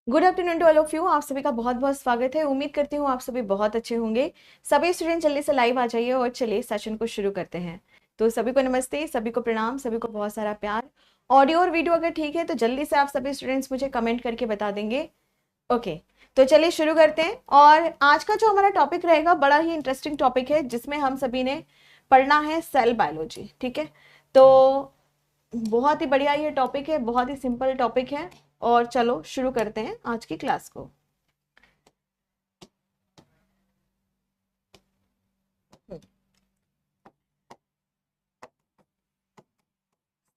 Good afternoon to all of you. आप सभी का बहुत बहुत स्वागत है। उम्मीद करती हूँ आप सभी बहुत अच्छे होंगे। सभी स्टूडेंट जल्दी से लाइव आ जाइए और चलिए सेशन को शुरू करते हैं। तो सभी को नमस्ते, सभी को प्रणाम, सभी को बहुत सारा प्यार। ऑडियो और वीडियो अगर ठीक है तो जल्दी से आप सभी स्टूडेंट्स मुझे कमेंट करके बता देंगे। ओके, तो चलिए शुरू करते हैं। और आज का जो हमारा टॉपिक रहेगा बड़ा ही इंटरेस्टिंग टॉपिक है, जिसमें हम सभी ने पढ़ना है सेल बायोलॉजी। ठीक है, तो बहुत ही बढ़िया ये टॉपिक है, बहुत ही सिंपल टॉपिक है। और चलो शुरू करते हैं आज की क्लास को।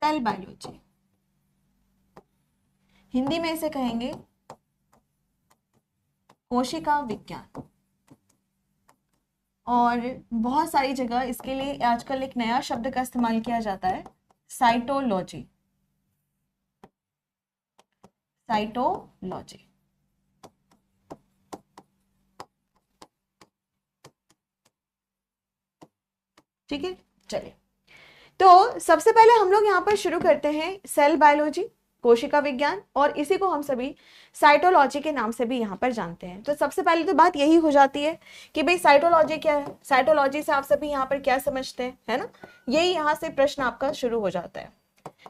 सेल बायोलॉजी, हिंदी में इसे कहेंगे कोशिका विज्ञान। और बहुत सारी जगह इसके लिए आजकल एक नया शब्द का इस्तेमाल किया जाता है, साइटोलॉजी। साइटोलॉजी, ठीक है। चलिए, तो सबसे पहले हम लोग यहाँ पर शुरू करते हैं सेल बायोलॉजी, कोशिका विज्ञान, और इसी को हम सभी साइटोलॉजी के नाम से भी यहाँ पर जानते हैं। तो सबसे पहले तो बात यही हो जाती है कि भाई साइटोलॉजी क्या है, साइटोलॉजी से आप सभी यहाँ पर क्या समझते हैं, है ना। यही यहाँ से प्रश्न आपका शुरू हो जाता है।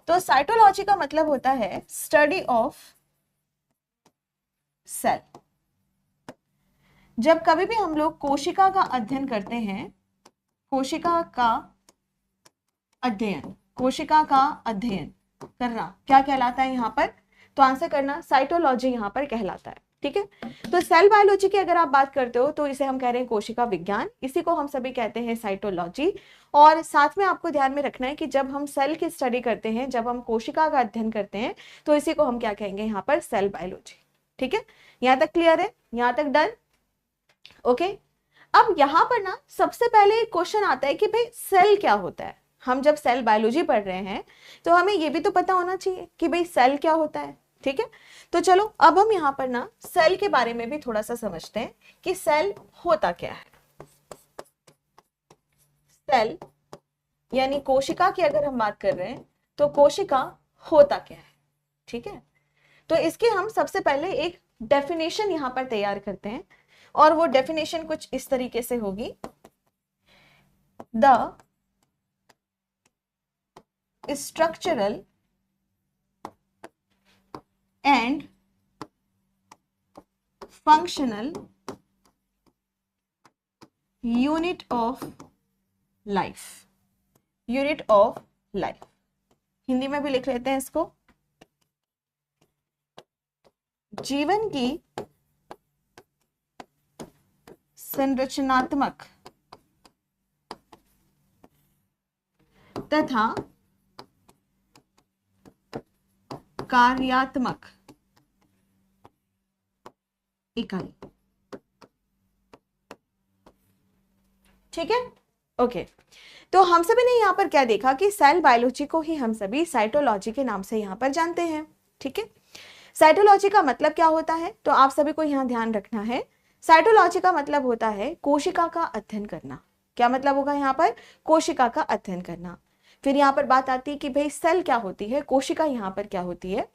तो साइटोलॉजी का मतलब होता है स्टडी ऑफ सेल। जब कभी भी हम लोग कोशिका का अध्ययन करते हैं, कोशिका का अध्ययन, कोशिका का अध्ययन करना क्या कहलाता है यहाँ पर? तो आंसर करना साइटोलॉजी यहाँ पर कहलाता है। ठीक है, तो सेल बायोलॉजी की अगर आप बात करते हो तो इसे हम कह रहे हैं कोशिका विज्ञान, इसी को हम सभी कहते हैं साइटोलॉजी। और साथ में आपको ध्यान में रखना है कि जब हम सेल की स्टडी करते हैं, जब हम कोशिका का अध्ययन करते हैं, तो इसी को हम क्या कहेंगे यहाँ पर? Cell biology. ठीक है, यहाँ तक क्लियर है? यहाँ तक डन? ओके। अब यहाँ पर ना सबसे पहले क्वेश्चन आता है कि भाई सेल क्या होता है। हम जब सेल बायोलॉजी पढ़ रहे हैं तो हमें ये भी तो पता होना चाहिए कि भाई सेल क्या होता है। ठीक है, तो चलो अब हम यहाँ पर ना सेल के बारे में भी थोड़ा सा समझते हैं कि सेल होता क्या है। सेल यानी कोशिका की अगर हम बात कर रहे हैं तो कोशिका होता क्या है। ठीक है, तो इसके हम सबसे पहले एक डेफिनेशन यहाँ पर तैयार करते हैं, और वो डेफिनेशन कुछ इस तरीके से होगी: the structural and functional unit of life। Unit of life, Hindi में भी लिख लेते हैं इसको, जीवन की संरचनात्मक तथा कार्यात्मक इकाई। ठीक है, ओके। तो हम सभी ने यहाँ पर क्या देखा कि सेल बायोलॉजी को ही हम सभी साइटोलॉजी के नाम से यहाँ पर जानते हैं। ठीक है, साइटोलॉजी का मतलब क्या होता है तो आप सभी को यहाँ ध्यान रखना है। साइटोलॉजी का मतलब होता है कोशिका का अध्ययन करना। क्या मतलब होगा यहाँ पर? कोशिका का अध्ययन करना। फिर यहाँ पर बात आती है कि भाई सेल क्या होती है, कोशिका यहाँ पर क्या होती है।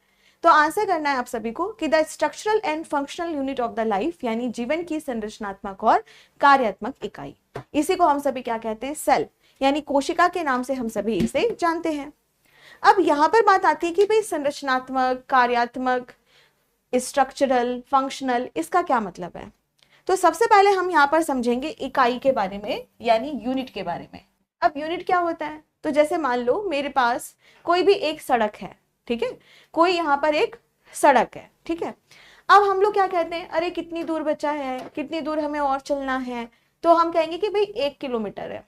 तो आंसर करना है आप सभी को कि the structural and functional unit of the life, यानी जीवन की संरचनात्मक और कार्यात्मक इकाई। इसी को हम सभी क्या कहते हैं? सेल, यानी कोशिका के नाम से हम सभी इसे जानते हैं। अब यहाँ पर बात आती है कि भाई संरचनात्मक, कार्यात्मक, स्ट्रक्चरल, फंक्शनल, इसका क्या मतलब है। तो सबसे पहले हम यहाँ पर समझेंगे इकाई के बारे में, यानी यूनिट के बारे में। अब यूनिट क्या होता है? तो जैसे मान लो मेरे पास कोई भी एक सड़क है। ठीक है, कोई यहाँ पर एक सड़क है। ठीक है, अब हम लोग क्या कहते हैं? अरे कितनी दूर बचा है, कितनी दूर हमें और चलना है। तो हम कहेंगे कि भाई 1 किलोमीटर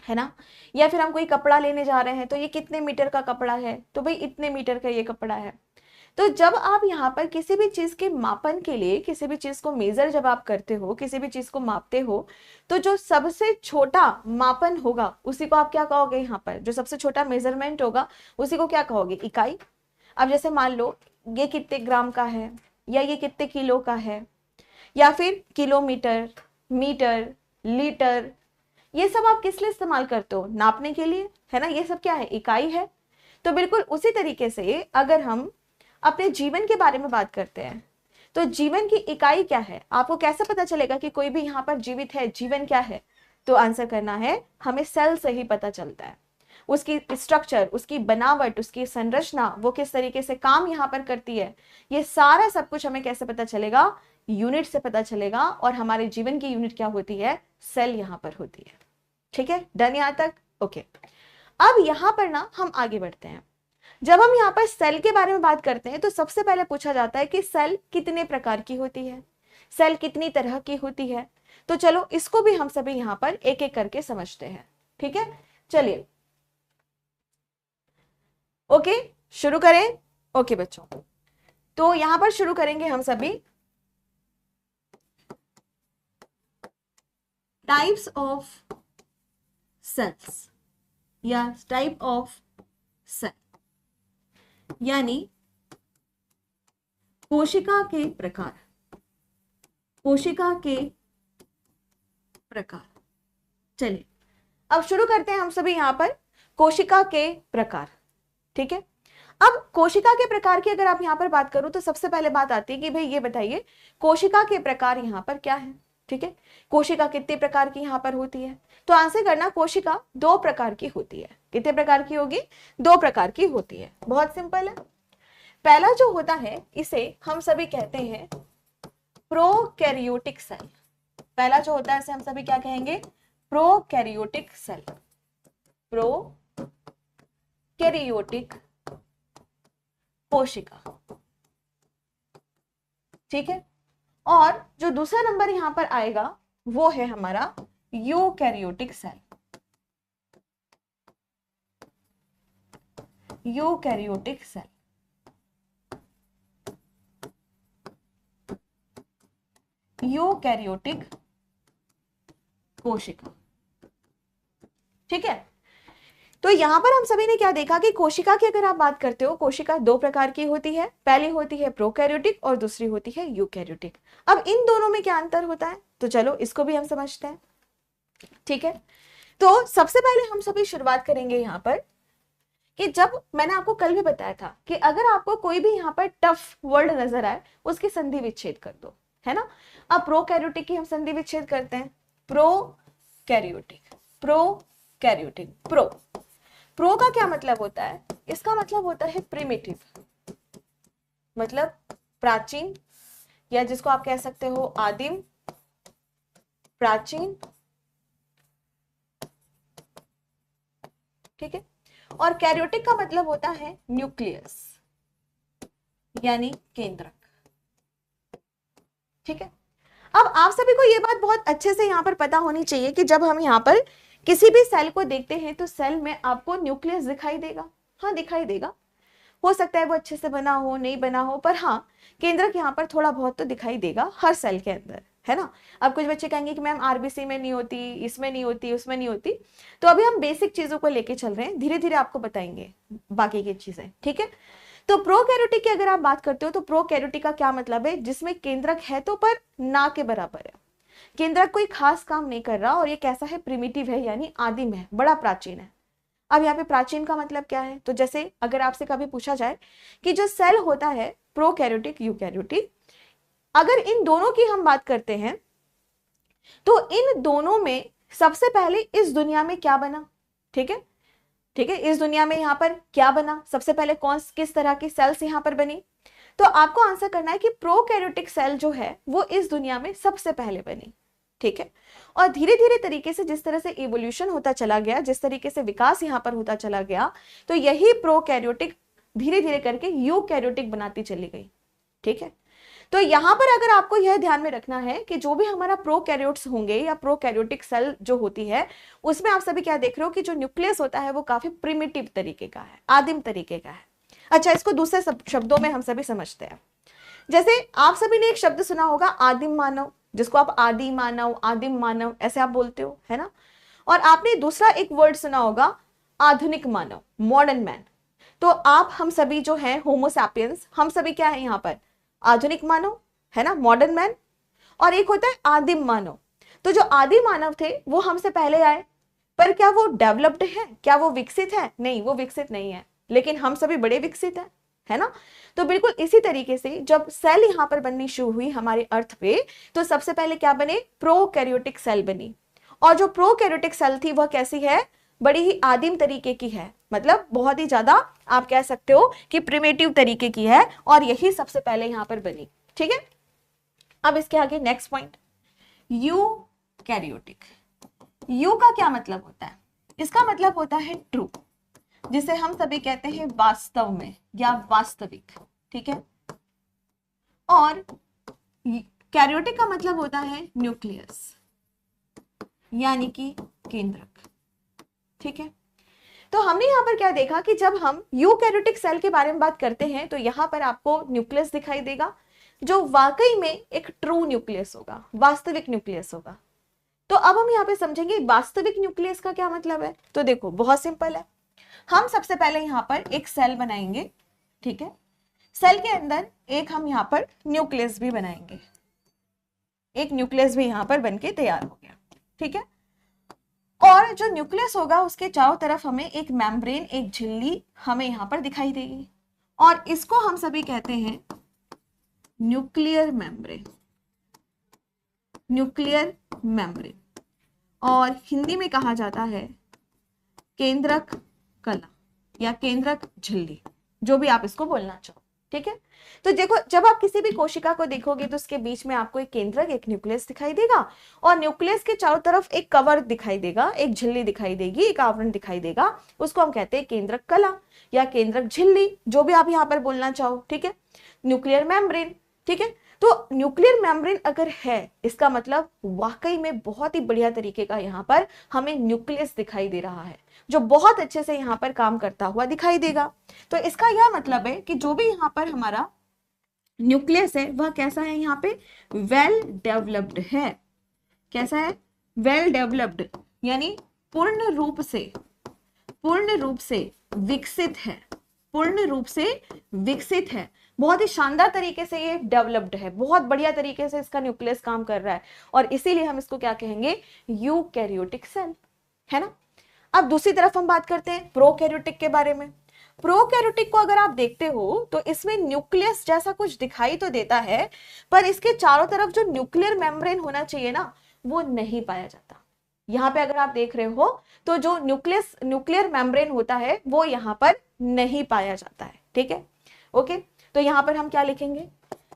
है ना। या फिर हम कोई कपड़ा लेने जा रहे हैं तो ये कितने मीटर का कपड़ा है, तो भाई इतने मीटर का ये कपड़ा है। तो जब आप यहाँ पर किसी भी चीज के मापन के लिए, किसी भी चीज को मेजर जब आप करते हो, किसी भी चीज को मापते हो, तो जो सबसे छोटा मापन होगा उसी को आप क्या कहोगे? यहाँ पर जो सबसे छोटा मेजरमेंट होगा उसी को क्या कहोगे? इकाई। अब जैसे मान लो ये कितने ग्राम का है, या ये कितने किलो का है, या फिर किलोमीटर, मीटर, लीटर, ये सब आप किस लिए इस्तेमाल करते हो? नापने के लिए, है ना। ये सब क्या है? इकाई है। तो बिल्कुल उसी तरीके से अगर हम अपने जीवन के बारे में बात करते हैं तो जीवन की इकाई क्या है, आपको कैसे पता चलेगा कि कोई भी यहाँ पर जीवित है, जीवन क्या है? तो आंसर करना है, हमें सेल से ही पता चलता है। उसकी स्ट्रक्चर, उसकी बनावट, उसकी संरचना, वो किस तरीके से काम यहाँ पर करती है, ये सारा सब कुछ हमें कैसे पता चलेगा? यूनिट से पता चलेगा। और हमारे जीवन की यूनिट क्या होती है? सेल यहाँ पर होती है। ठीक है, डन यहाँ तक? ओके। अब यहाँ पर ना हम आगे बढ़ते हैं। जब हम यहाँ पर सेल के बारे में बात करते हैं तो सबसे पहले पूछा जाता है कि सेल कितने प्रकार की होती है, सेल कितनी तरह की होती है। तो चलो इसको भी हम सभी यहाँ पर एक एक करके समझते हैं। ठीक है, चलिए ओके शुरू करें। ओके बच्चों, तो यहां पर शुरू करेंगे हम सभी। टाइप्स ऑफ सेल्स या टाइप ऑफ सेल, यानी कोशिका के प्रकार, कोशिका के प्रकार। चलिए अब शुरू करते हैं हम सभी यहां पर कोशिका के प्रकार। ठीक है, अब कोशिका के प्रकार की अगर आप यहां पर बात करो तो सबसे पहले बात आती है कि भाई ये बताइए कोशिका के प्रकार यहां पर क्या है। ठीक है, कोशिका कितने प्रकार की यहां पर होती है? तो आंसर करना, कोशिका 2 प्रकार की होती है। कितने प्रकार की होगी? 2 प्रकार की होती है। बहुत सिंपल है। पहला जो होता है इसे हम सभी कहते हैं प्रोकैरियोटिक सेल। पहला जो होता है इसे हम सभी क्या कहेंगे? Prokaryotic cell. प्रोकैरियोटिक कोशिका। ठीक है, और जो दूसरा नंबर यहां पर आएगा वो है हमारा eukaryotic cell. Eukaryotic cell. Eukaryotic कोशिका। ठीक है, तो यहां पर हम सभी ने क्या देखा कि कोशिका की अगर आप बात करते हो, कोशिका 2 प्रकार की होती है। पहली होती है प्रोकैरियोटिक और दूसरी होती है यूकैरियोटिक। अब इन दोनों में क्या अंतर होता है, तो चलो इसको भी हम समझते हैं। ठीक है, तो सबसे पहले हम सभी शुरुआत करेंगे यहां पर कि जब मैंने आपको कल भी बताया था कि अगर आपको कोई भी यहां पर टफ वर्ड नजर आए उसकी संधि विच्छेद कर दो, है ना। अब प्रोकैरियोटिक की हम संधि विच्छेद करते हैं। प्रोकैरियोटिक, प्रोकैरियोटिक, प्रो का क्या मतलब होता है? इसका मतलब होता है प्रिमिटिव, मतलब प्राचीन, या जिसको आप कह सकते हो आदिम, प्राचीन। ठीक है, और कैरियोटिक का मतलब होता है न्यूक्लियस, यानी केंद्रक। ठीक है, अब आप सभी को यह बात बहुत अच्छे से यहां पर पता होनी चाहिए कि जब हम यहां पर किसी भी सेल को देखते हैं तो सेल में आपको न्यूक्लियस दिखाई देगा। हाँ दिखाई देगा, हो सकता है वो अच्छे से बना हो, नहीं बना हो, पर हाँ केंद्रक यहाँ पर थोड़ा बहुत तो दिखाई देगा हर सेल के अंदर, है ना। अब कुछ बच्चे कहेंगे कि मैम आरबीसी में नहीं होती, इसमें नहीं होती, उसमें नहीं होती। तो अभी हम बेसिक चीजों को लेके चल रहे हैं, धीरे धीरे आपको बताएंगे बाकी की चीजें। ठीक है, तो प्रोकैरियोटिक की अगर आप बात करते हो तो प्रोकैरियोटिक का क्या मतलब है? जिसमें केंद्रक है तो पर ना के बराबर है। केंद्रक कोई खास काम नहीं कर रहा और ये कैसा है? प्रिमिटिव है, यानी आदिम है, बड़ा प्राचीन है। अब यहाँ पे प्राचीन का मतलब क्या है? तो जैसे अगर आपसे कभी पूछा जाए कि जो सेल होता है प्रोकैरियोटिक, यूकैरियोटिक, अगर इन दोनों की हम बात करते हैं तो इन दोनों में सबसे पहले इस दुनिया में क्या बना? ठीक है, ठीक है, इस दुनिया में यहाँ पर क्या बना? सबसे पहले कौन किस तरह की सेल्स यहाँ पर बनी? तो आपको आंसर करना है कि प्रोकैरियोटिक सेल जो है वो इस दुनिया में सबसे पहले बनी। ठीक है, और धीरे धीरे तरीके से जिस तरह से इवोल्यूशन होता चला गया, जिस तरीके से विकास यहाँ पर होता चला गया, तो यही प्रोकैरियोटिक धीरे धीरे करके यूकैरियोटिक बनाती चली गई। ठीक है, तो यहां पर अगर आपको यह ध्यान में रखना है कि जो भी हमारा प्रोकैरियोट्स होंगे या प्रोकैरियोटिक सेल जो होती है उसमें आप सभी क्या देख रहे हो कि जो न्यूक्लियस होता है वो काफी प्रिमिटिव तरीके का है, आदिम तरीके का है। अच्छा, इसको दूसरे शब्दों में हम सभी समझते हैं। जैसे आप सभी ने एक शब्द सुना होगा आदिम मानव, जिसको आप आदि मानव, आदिम मानव ऐसे आप बोलते हो, है ना। और आपने दूसरा एक वर्ड सुना होगा आधुनिक मानव, मॉडर्न मैन। तो आप हम सभी जो है होमो सैपियंस, हम सभी क्या है यहाँ पर? आधुनिक मानव, है ना, मॉडर्न मैन। और एक होता है आदिम मानव। तो जो आदिम मानव थे वो हमसे पहले आए, पर क्या वो डेवलप्ड है? क्या वो विकसित है? नहीं, वो विकसित नहीं है, लेकिन हम सभी बड़े विकसित हैं। है ना। तो बिल्कुल इसी तरीके से जब सेल यहाँ पर बननी शुरू हुई हमारे अर्थ पे, तो सबसे पहले क्या बने, प्रोकैरियोटिक सेल बनी। और जो प्रोकैरियोटिक सेल थी वह कैसी है, बड़ी ही आदिम तरीके की है, मतलब बहुत ही ज्यादा आप कह सकते हो कि प्रिमिटिव तरीके की है, और यही सबसे पहले यहां पर बनी। ठीक है, अब इसके आगे नेक्स्ट पॉइंट, यूकैरियोटिक। यू का क्या मतलब होता है, इसका मतलब होता है ट्रू, जिसे हम सभी कहते हैं वास्तव में या वास्तविक। ठीक है, और कैरियोटिक का मतलब होता है न्यूक्लियस, यानी कि केंद्रक। ठीक है, तो हमने यहां पर क्या देखा कि जब हम यूकैरियोटिक सेल के बारे में बात करते हैं तो यहां पर आपको न्यूक्लियस दिखाई देगा, जो वाकई में एक ट्रू न्यूक्लियस होगा, वास्तविक न्यूक्लियस होगा। तो अब हम यहाँ पे समझेंगे वास्तविक न्यूक्लियस का क्या मतलब है। तो देखो बहुत सिंपल है, हम सबसे पहले यहाँ पर एक सेल बनाएंगे। ठीक है, सेल के अंदर एक हम यहाँ पर न्यूक्लियस भी बनाएंगे, एक न्यूक्लियस भी यहाँ पर बनके तैयार हो गया। ठीक है, और जो न्यूक्लियस होगा उसके चारों तरफ हमें एक मेम्ब्रेन, एक झिल्ली हमें यहाँ पर दिखाई देगी, और इसको हम सभी कहते हैं न्यूक्लियर मेम्ब्रेन, न्यूक्लियर मेम्ब्रेन, और हिंदी में कहा जाता है केंद्रक कला या केंद्रक झिल्ली, जो भी आप इसको बोलना चाहो। ठीक है, तो देखो जब आप किसी भी कोशिका को देखोगे तो उसके बीच में आपको एक केंद्रक, एक न्यूक्लियस दिखाई देगा, और न्यूक्लियस के चारों तरफ एक कवर दिखाई देगा, एक झिल्ली दिखाई देगी, एक आवरण दिखाई देगा, उसको हम कहते हैं केंद्रक कला या केंद्रक झिल्ली, जो भी आप यहाँ पर बोलना चाहो। ठीक है, न्यूक्लियर मेम्ब्रेन। ठीक है, तो न्यूक्लियर मेम्ब्रेन अगर है, इसका मतलब वाकई में बहुत ही बढ़िया तरीके का यहाँ पर हमें न्यूक्लियस दिखाई दे रहा है, जो बहुत अच्छे से यहाँ पर काम करता हुआ दिखाई देगा। तो इसका यह मतलब है कि जो भी यहाँ पर हमारा न्यूक्लियस है वह कैसा है, यहाँ पे वेल डेवलप्ड है। कैसा है, वेल डेवलप्ड, यानी पूर्ण रूप से विकसित है, पूर्ण रूप से विकसित है, बहुत ही शानदार तरीके से ये डेवलप्ड है, बहुत बढ़िया तरीके से इसका न्यूक्लियस काम कर रहा है, और इसीलिए हम इसको क्या कहेंगे, यूकैरियोटिक सेल, है ना। अब दूसरी तरफ हम बात करते हैं प्रोकैरियोटिक के बारे में। प्रोकैरियोटिक को अगर आप देखते हो तो इसमें न्यूक्लियस जैसा कुछ दिखाई तो देता है, पर इसके चारों तरफ जो न्यूक्लियर मेम्ब्रेन होना चाहिए ना, वो नहीं पाया जाता। यहाँ पे अगर आप देख रहे हो तो जो न्यूक्लियर मेम्ब्रेन होता है वो यहाँ पर नहीं पाया जाता है। ठीक है, ओके, तो यहाँ पर हम क्या लिखेंगे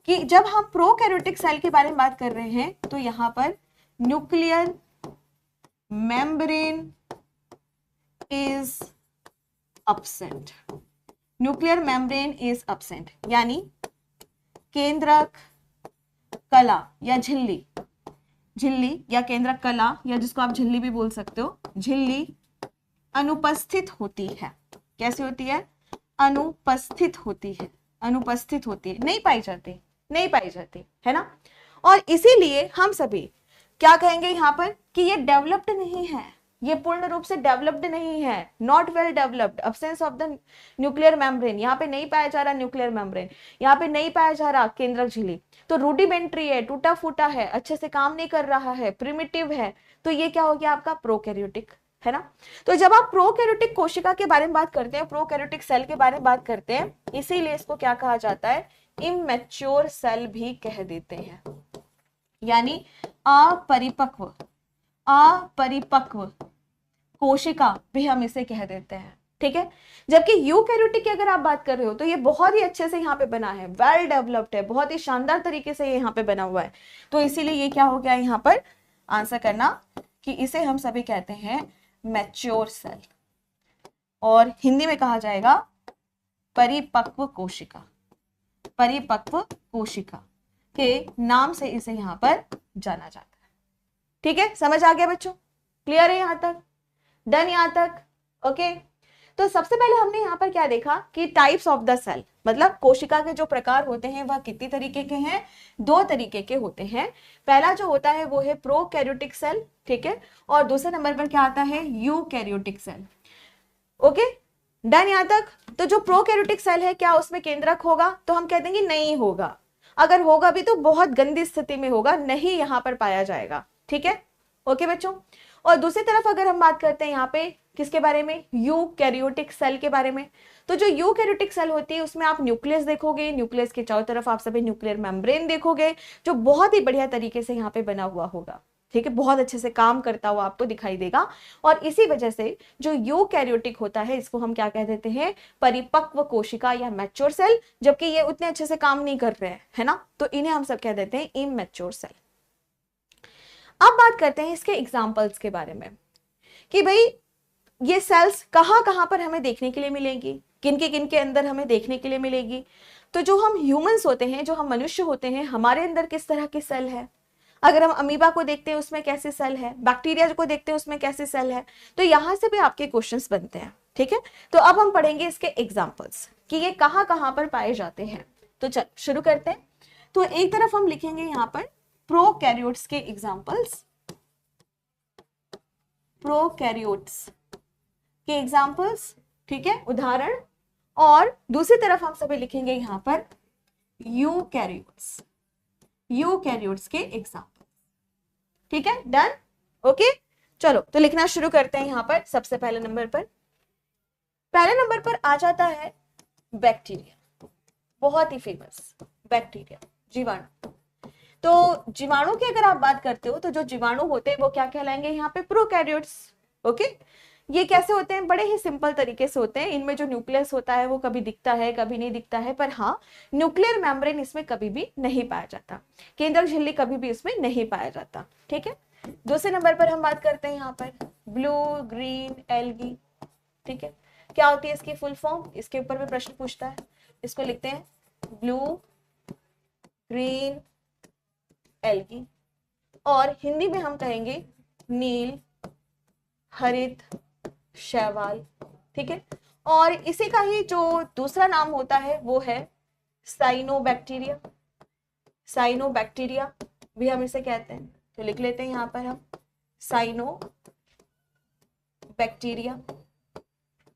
कि जब हम प्रोकैरियोटिक सेल के बारे में बात कर रहे हैं तो यहाँ पर nuclear membrane is absent, nuclear membrane is absent, यानी केंद्रक कला या झिल्ली या केंद्रक कला, या जिसको आप झिल्ली भी बोल सकते हो, झिल्ली अनुपस्थित होती है। कैसे होती है, अनुपस्थित होती है, नहीं पाई जाती है ना। और इसीलिए हम सभी क्या कहेंगे यहाँ पर कि ये डेवलप्ड नहीं है, ये पूर्ण रूप से डेवलप्ड नहीं है, not well developed, absence of the nuclear membrane, यहाँ पे नहीं पाया जा रहा न्यूक्लियर मेम्ब्रेन, यहाँ पे नहीं पाया जा रहा केंद्रक झिल्ली, तो रूडिमेंट्री है, टूटा फूटा है, अच्छे से काम नहीं कर रहा है, प्रिमिटिव है, तो ये क्या हो गया आपका प्रोकैरियोटिक, है ना। तो जब आप प्रोकैरियोटिक कोशिका के बारे में बात करते हैं, प्रोकैरियोटिक सेल के बारे में बात करते हैं, इसीलिए इसको क्या कहा जाता है, इमैच्योर सेल भी कह देते हैं, यानी अपरिपक्व कोशिका भी हम इसे कह देते हैं। ठीक है, जबकि यूकैरियोटिक की अगर आप बात कर रहे हो तो ये बहुत ही अच्छे से यहाँ पे बना है, वेल डेवलप्ड है, बहुत ही शानदार तरीके से ये यहाँ पे बना हुआ है, तो इसीलिए ये क्या हो गया यहाँ पर आंसर करना कि इसे हम सभी कहते हैं मैच्योर सेल, और हिंदी में कहा जाएगा परिपक्व कोशिका के नाम से इसे यहाँ पर जाना जाता है। ठीक है, समझ आ गया बच्चों, क्लियर है यहाँ तक, डन यहाँ तक, ओके। तो सबसे पहले हमने यहाँ पर क्या देखा कि टाइप्स ऑफ द सेल, मतलब कोशिका के जो प्रकार होते हैं वह कितनी तरीके के हैं, 2 तरीके के होते हैं। पहला जो होता है वो है प्रोकैरियोटिक सेल, ठीक है, और दूसरे नंबर पर क्या आता है, यूकैरियोटिक सेल। ओके, डन यहाँ तक। तो जो प्रोकैरियोटिक सेल है क्या उसमें केंद्रक होगा, तो हम कह देंगे नहीं होगा, अगर होगा भी तो बहुत गंदी स्थिति में होगा, नहीं यहाँ पर पाया जाएगा। ठीक है, ओके बच्चों। और दूसरी तरफ अगर हम बात करते हैं यहाँ पे किसके बारे में, यूकैरियोटिक सेल के बारे में, तो जो यूकैरियोटिक सेल होती है उसमें आप न्यूक्लियस देखोगे, न्यूक्लियस के चारों तरफ आप सभी न्यूक्लियर मेम्ब्रेन देखोगे जो बहुत ही बढ़िया तरीके से यहाँ पे बना हुआ होगा, ठीक है, बहुत अच्छे से काम करता हुआ आपको दिखाई देगा। और इसी वजह से जो यूकैरियोटिक होता है इसको हम क्या कह देते हैं, परिपक्व कोशिका या मैच्योर सेल, जबकि ये उतने अच्छे से काम नहीं कर रहे हैं, है ना, तो इन्हें हम सब कह देते हैं इमैच्योर सेल। अब बात करते हैं इसके एग्जाम्पल्स के बारे में कि भाई ये सेल्स कहाँ कहाँ पर हमें देखने के लिए मिलेंगी, किन के अंदर हमें देखने के लिए मिलेगी। तो जो हम ह्यूमंस होते हैं, जो हम मनुष्य होते हैं, हमारे अंदर किस तरह की सेल है, अगर हम अमीबा को देखते हैं उसमें कैसे सेल है, बैक्टीरिया को देखते हैं उसमें कैसे सेल है, तो यहां से भी आपके क्वेश्चंस बनते हैं, ठीक है। तो अब हम पढ़ेंगे इसके एग्जांपल्स कि ये कहाँ कहाँ पर पाए जाते हैं। तो चल शुरू करते हैं। तो एक तरफ हम लिखेंगे यहाँ पर प्रोकैरियोट्स के एग्जांपल्स, प्रोकैरियोट्स के एग्जांपल्स, ठीक है, उदाहरण, और दूसरी तरफ हम सभी लिखेंगे यहाँ पर यूकैरियोट्स, यूकैरियोट्स के एग्जांपल, ठीक है, डन, ओके। चलो तो लिखना शुरू करते हैं। यहाँ पर सबसे पहले नंबर पर आ जाता है बैक्टीरिया, बहुत ही फेमस बैक्टीरिया, जीवाणु। तो जीवाणु की अगर आप बात करते हो तो जो जीवाणु होते हैं वो क्या कहलाएंगे यहाँ पे, प्रोकैरियोट्स, ओके। ये कैसे होते हैं, बड़े ही सिंपल तरीके से होते हैं। इनमें जो न्यूक्लियस होता है वो कभी दिखता है कभी नहीं दिखता है, पर हाँ न्यूक्लियर मेम्ब्रेन इसमें कभी भी नहीं पाया जाता, केंद्रक झिल्ली कभी भी इसमें नहीं पाया जाता, ठीक है। दूसरे नंबर पर हम बात करते हैं यहाँ पर ब्लू ग्रीन एल्गी, ठीक है। क्या होती है इसकी फुल फॉर्म, इसके ऊपर भी प्रश्न पूछता है। इसको लिखते हैं ब्लू ग्रीन एल्गी, और हिंदी में हम कहेंगे नील हरित शैवाल, ठीक है। और इसी का ही जो दूसरा नाम होता है वो है साइनोबैक्टीरिया, साइनोबैक्टीरिया भी हम इसे कहते हैं। तो लिख लेते हैं यहाँ पर हम साइनोबैक्टीरिया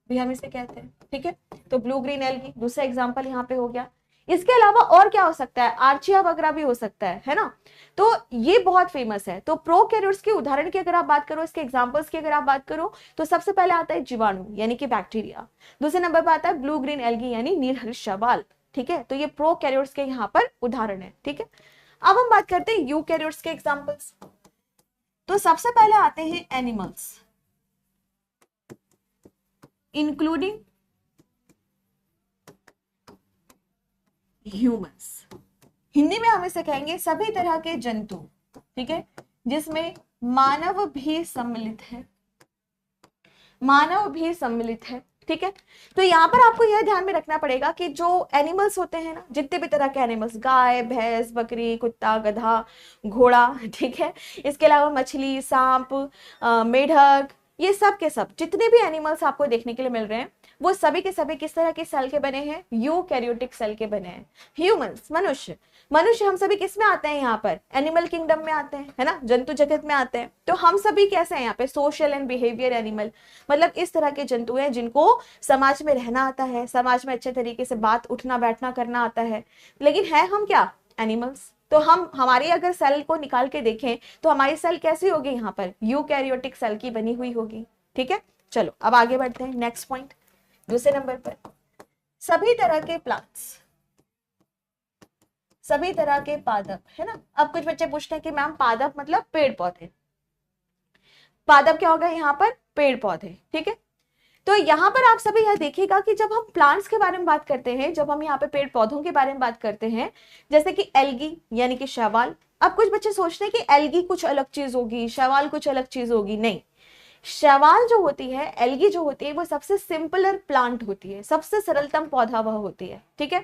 भी हम इसे कहते हैं, ठीक है। तो ब्लू ग्रीन एल्गी दूसरा एग्जांपल यहाँ पे हो गया। इसके अलावा और क्या हो सकता है, आर्चिया वगैरह भी हो सकता है ना। तो ये बहुत फेमस है। तो प्रोकैरियोट्स के उदाहरण की अगर आप बात करो, इसके एग्जांपल्स की अगर आप बात करो, तो सबसे पहले आता है जीवाणु यानी कि बैक्टीरिया, दूसरे नंबर पर आता है ब्लू ग्रीन एल्गी यानी नील हरित शैवाल, ठीक है। तो ये प्रोकैरियोट्स के यहाँ पर उदाहरण है, ठीक है। अब हम बात करते हैं यूकैरियोट्स के एग्जाम्पल्स। तो सबसे पहले आते हैं एनिमल्स इंक्लूडिंग ह्यूमंस, हिंदी में हम इसे कहेंगे सभी तरह के जंतु, ठीक है, जिसमें मानव भी सम्मिलित है, मानव भी सम्मिलित है, ठीक है। तो यहाँ पर आपको यह ध्यान में रखना पड़ेगा कि जो एनिमल्स होते हैं ना, जितने भी तरह के एनिमल्स, गाय भैंस बकरी कुत्ता गधा घोड़ा, ठीक है, इसके अलावा मछली सांप मेढक, ये सब के सब जितने भी एनिमल्स आपको देखने के लिए मिल रहे हैं वो सभी के सभी किस तरह के सेल के बने हैं, यूकैरियोटिक सेल के बने हैं। ह्यूमंस मनुष्य, मनुष्य हम सभी किस में आते हैं यहाँ पर, एनिमल किंगडम में आते हैं, है ना, जंतु जगत में आते हैं। तो हम सभी कैसे हैं यहाँ पे, सोशल एंड बिहेवियर एनिमल, मतलब इस तरह के जंतु हैं जिनको समाज में रहना आता है, समाज में अच्छे तरीके से बात उठना बैठना करना आता है, लेकिन है हम क्या, एनिमल्स। तो हम हमारी अगर सेल को निकाल के देखें तो हमारी सेल कैसी होगी, यहाँ पर यूकैरियोटिक सेल की बनी हुई होगी, ठीक है। चलो अब आगे बढ़ते हैं, नेक्स्ट पॉइंट दूसरे नंबर पर, सभी तरह के प्लांट्स, सभी तरह के पादप, है ना। अब कुछ बच्चे पूछते हैं कि मैम पादप मतलब पेड़ पौधे, पादप क्या होगा यहाँ पर, पेड़ पौधे, ठीक है। तो यहाँ पर आप सभी यह देखिएगा कि जब हम प्लांट्स के बारे में बात करते हैं, जब हम यहाँ पे पेड़ पौधों के बारे में बात करते हैं, जैसे कि एल्गी यानी कि शैवाल। अब कुछ बच्चे सोचते हैं कि एल्गी कुछ अलग चीज होगी, शैवाल कुछ अलग चीज होगी, नहीं। शैवाल जो होती है, एल्गी जो होती है, वो सबसे सिंपलर प्लांट होती है, सबसे सरलतम पौधा वह होती है, ठीक है।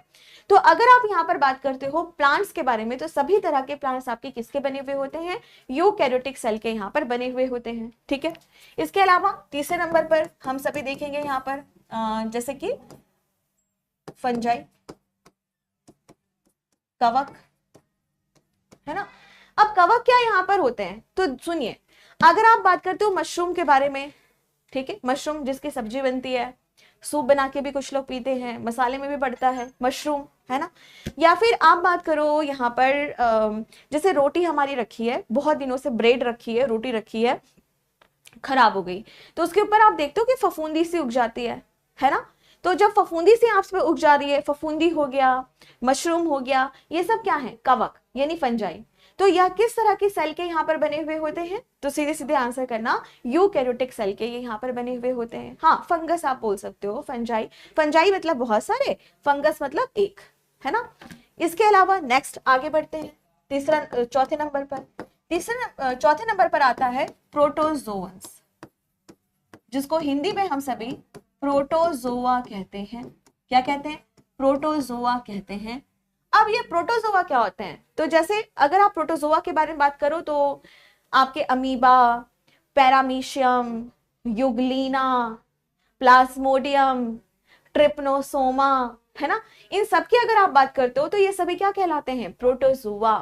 तो अगर आप यहाँ पर बात करते हो प्लांट्स के बारे में, तो सभी तरह के प्लांट्स आपके किसके बने हुए होते हैं, यूकैरियोटिक सेल के यहाँ पर बने हुए होते हैं, ठीक है। इसके अलावा तीसरे नंबर पर हम सभी देखेंगे यहाँ पर जैसे कि फंजाई, कवक, है ना। अब कवक क्या यहाँ पर होते हैं, तो सुनिए, अगर आप बात करते हो मशरूम के बारे में, ठीक है, मशरूम जिसकी सब्जी बनती है, सूप बना के भी कुछ लोग पीते हैं, मसाले में भी पड़ता है मशरूम, है ना। या फिर आप बात करो यहाँ पर जैसे रोटी हमारी रखी है, बहुत दिनों से ब्रेड रखी है, रोटी रखी है, खराब हो गई तो उसके ऊपर आप देखते हो कि फफूंदी सी उग जाती है ना। तो जब फफूंदी सी आप पे उग जा रही है, फफूंदी हो गया, मशरूम हो गया, ये सब क्या है, कवक यानी फंजाई। तो यह किस तरह की सेल के यहाँ पर बने हुए होते हैं, तो सीधे सीधे आंसर करना, यूकैरियोटिक सेल के ये यहाँ पर बने हुए होते हैं। हाँ, फंगस आप बोल सकते हो, फंजाई, फंजाई मतलब बहुत सारे, फंगस मतलब एक, है ना। इसके अलावा नेक्स्ट आगे बढ़ते हैं, चौथे नंबर पर, चौथे नंबर पर आता है प्रोटोजोअन्स, जिसको हिंदी में हम सभी प्रोटोजोआ कहते हैं। क्या कहते हैं, प्रोटोजोआ कहते हैं। अब ये प्रोटोजोआ क्या होते हैं, तो जैसे अगर आप प्रोटोजोआ के बारे में बात करो तो आपके amoeba, paramecium, euglena, Plasmodium, trypanosoma, है ना, इन सब की अगर आप बात करते हो तो ये सभी क्या कहलाते हैं, प्रोटोजोआ,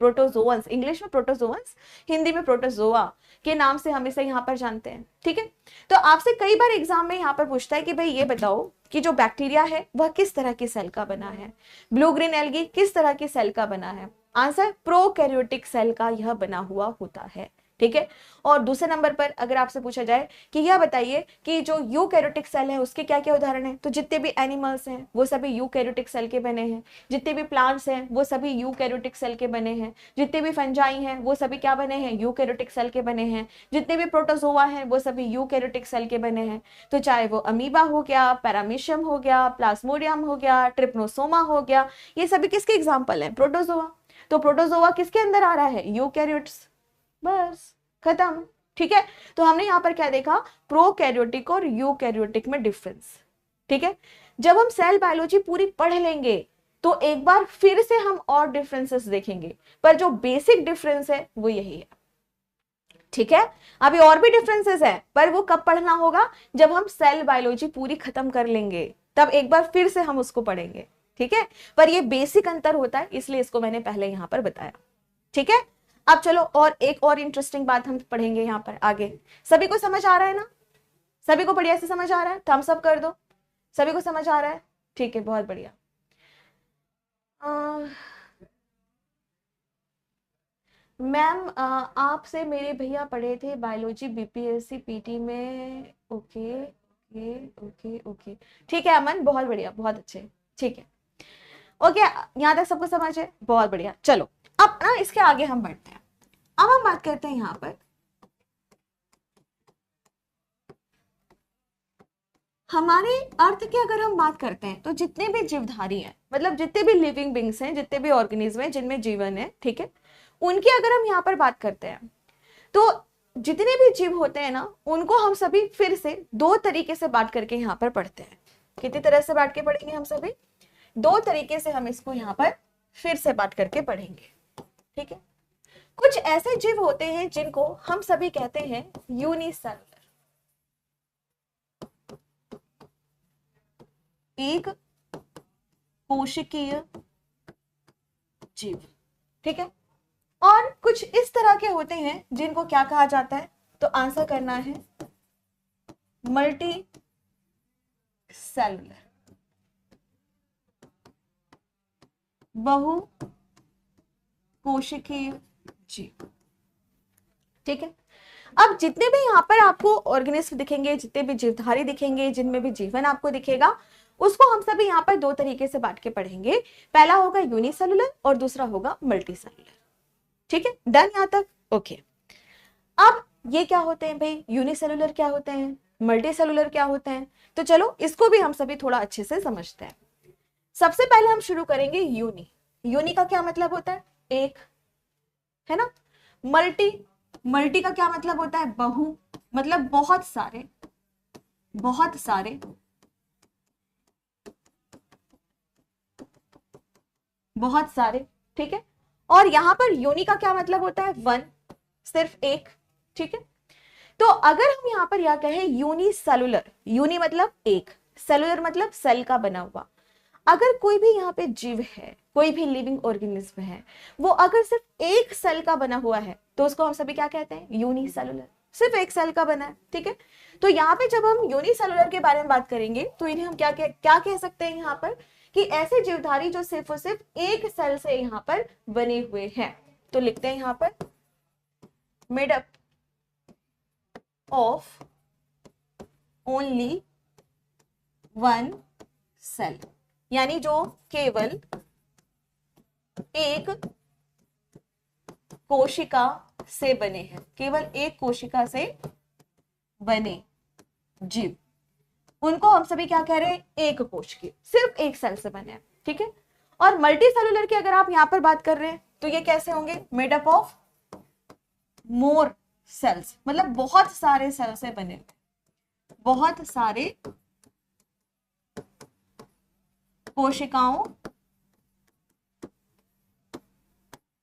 प्रोटोजोअन्स, इंग्लिश में प्रोटोजोअन्स, हिंदी में प्रोटोजोआ के नाम से हम इसे यहाँ पर जानते हैं। ठीक है, तो आपसे कई बार एग्जाम में यहाँ पर पूछता है कि भाई ये बताओ कि जो बैक्टीरिया है वह किस तरह की सेल का बना है, ब्लू ग्रीन एल्गी किस तरह की सेल का बना है, आंसर प्रोकैरियोटिक सेल का यह बना हुआ होता है। ठीक है, और दूसरे नंबर पर अगर आपसे पूछा जाए कि यह बताइए कि जो यूकैरियोटिक सेल है उसके क्या क्या उदाहरण हैं, तो जितने भी एनिमल्स हैं वो सभी यूकैरियोटिक सेल के बने हैं, जितने भी प्लांट्स हैं वो सभी यूकैरियोटिक सेल के बने हैं, जितने भी फंजाई हैं वो सभी क्या बने हैं, यूकैरियोटिक सेल के बने हैं, जितने भी प्रोटोजोआ हैं वो सभी यूकैरियोटिक सेल के बने हैं। तो चाहे वो अमीबा हो गया, पैरामीशियम हो गया, प्लाज्मोडियम हो गया, ट्रिप्नोसोमा हो गया, ये सभी किसके एग्जाम्पल हैं, प्रोटोजोआ। तो प्रोटोजोआ किसके अंदर आ रहा है, यूकैरियोट्स, बस खत्म। ठीक है, तो हमने यहां पर क्या देखा, प्रोकैरियोटिक और यूकैरियोटिक में डिफरेंस। ठीक है, जब हम सेल बायोलॉजी पूरी पढ़ लेंगे तो एक बार फिर से हम और डिफरेंसेस देखेंगे, पर जो बेसिक डिफरेंस है वो यही है। ठीक है, अभी और भी डिफरेंसेस है, पर वो कब पढ़ना होगा, जब हम सेल बायोलॉजी पूरी खत्म कर लेंगे, तब एक बार फिर से हम उसको पढ़ेंगे। ठीक है, पर ये बेसिक अंतर होता है, इसलिए इसको मैंने पहले यहां पर बताया। ठीक है, अब चलो और एक और इंटरेस्टिंग बात हम पढ़ेंगे यहां पर आगे। सभी को समझ आ रहा है ना, सभी को बढ़िया से समझ आ रहा है, थम्स अप कर दो, सभी को समझ आ रहा है। ठीक है, बहुत बढ़िया। मैम आपसे मेरे भैया पढ़े थे बायोलॉजी बीपीएससी पीटी में, ओके ओके ओके ओके, ठीक है अमन, बहुत बढ़िया, बहुत अच्छे, ठीक है, ओके, यहाँ तक सबको समझ है, बहुत बढ़िया। चलो अब ना इसके आगे हम बढ़ते हैं, अब हम बात करते हैं यहाँ पर हमारे अर्थ की अगर हम बात करते हैं तो जितने भी जीवधारी हैं, मतलब जितने भी लिविंग बींग्स हैं, जितने भी ऑर्गेनिज्म हैं जिनमें जीवन है, ठीक है, उनकी अगर हम यहाँ पर बात करते हैं तो जितने भी जीव होते हैं ना, उनको हम सभी फिर से दो तरीके से बात करके यहाँ पर पढ़ते हैं। कितनी तरह से बांट के पढ़ेंगे हम सभी, दो तरीके से हम इसको यहाँ पर फिर से बात करके पढ़ेंगे। ठीक है, कुछ ऐसे जीव होते हैं जिनको हम सभी कहते हैं यूनिसेलुलर, एक कोशिकीय जीव। ठीक है, और कुछ इस तरह के होते हैं जिनको क्या कहा जाता है, तो आंसर करना है मल्टी सेलुलर, बहु कोशिकीय जीव। ठीक है, अब जितने भी यहाँ पर आपको ऑर्गेनिज्म दिखेंगे, जितने भी जीवधारी दिखेंगे, जिनमें भी जीवन आपको दिखेगा, उसको हम सभी यहाँ पर दो तरीके से बांट के पढ़ेंगे। पहला होगा यूनिसेलुलर और दूसरा होगा मल्टी सेलुलर। ठीक है, डन यहाँ तक, ओके। अब ये क्या होते हैं भाई, यूनिसेलुलर क्या होते हैं, मल्टी सेलुलर क्या होते हैं, तो चलो इसको भी हम सभी थोड़ा अच्छे से समझते हैं। सबसे पहले हम शुरू करेंगे यूनि। यूनि का क्या मतलब होता है, एक, है ना। मल्टी, मल्टी का क्या मतलब होता है, बहु, मतलब बहुत सारे, बहुत सारे, बहुत सारे। ठीक है, और यहां पर यूनि का क्या मतलब होता है, वन, सिर्फ एक। ठीक है, तो अगर हम यहां पर यह कहें यूनिसेलुलर, यूनि मतलब एक, सेलुलर मतलब सेल का बना हुआ, अगर कोई भी यहाँ पे जीव है, कोई भी लिविंग ऑर्गेनिज्म है, वो अगर सिर्फ एक सेल का बना हुआ है तो उसको हम सभी क्या कहते हैं, यूनिसेलुलर, सिर्फ एक सेल का बना है। ठीक है, तो यहाँ पे जब हम यूनिसेलुलर के बारे में बात करेंगे तो इन्हें हम क्या कह सकते हैं यहाँ पर, कि ऐसे जीवधारी जो सिर्फ और सिर्फ एक सेल से यहाँ पर बने हुए हैं। तो लिखते हैं यहाँ पर made up of only one cell, यानी जो केवल एक कोशिका से बने हैं, केवल एक कोशिका से बने जीव, उनको हम सभी क्या कह रहे हैं, एक कोश की, सिर्फ एक सेल से बने हैं, ठीक है। और मल्टी सेलुलर की अगर आप यहां पर बात कर रहे हैं तो ये कैसे होंगे, made up of more cells, मतलब बहुत सारे सेल से बने, बहुत सारे कोशिकाओं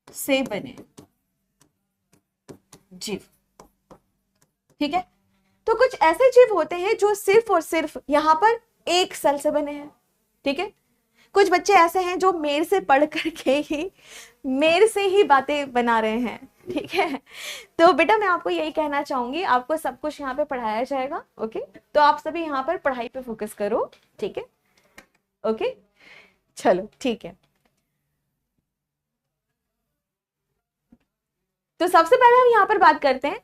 से बने जीव, ठीक है। तो कुछ ऐसे जीव होते हैं जो सिर्फ और सिर्फ यहां पर एक सेल से बने हैं, ठीक है। कुछ बच्चे ऐसे हैं जो मेरे से पढ़ करके ही मेरे से ही बातें बना रहे हैं, ठीक है। तो बेटा मैं आपको यही कहना चाहूंगी, आपको सब कुछ यहाँ पे पढ़ाया जाएगा, ओके। तो आप सभी यहाँ पर पढ़ाई पे फोकस करो, ठीक है, ओके। चलो ठीक है। तो सबसे पहले हम यहाँ पर बात करते हैं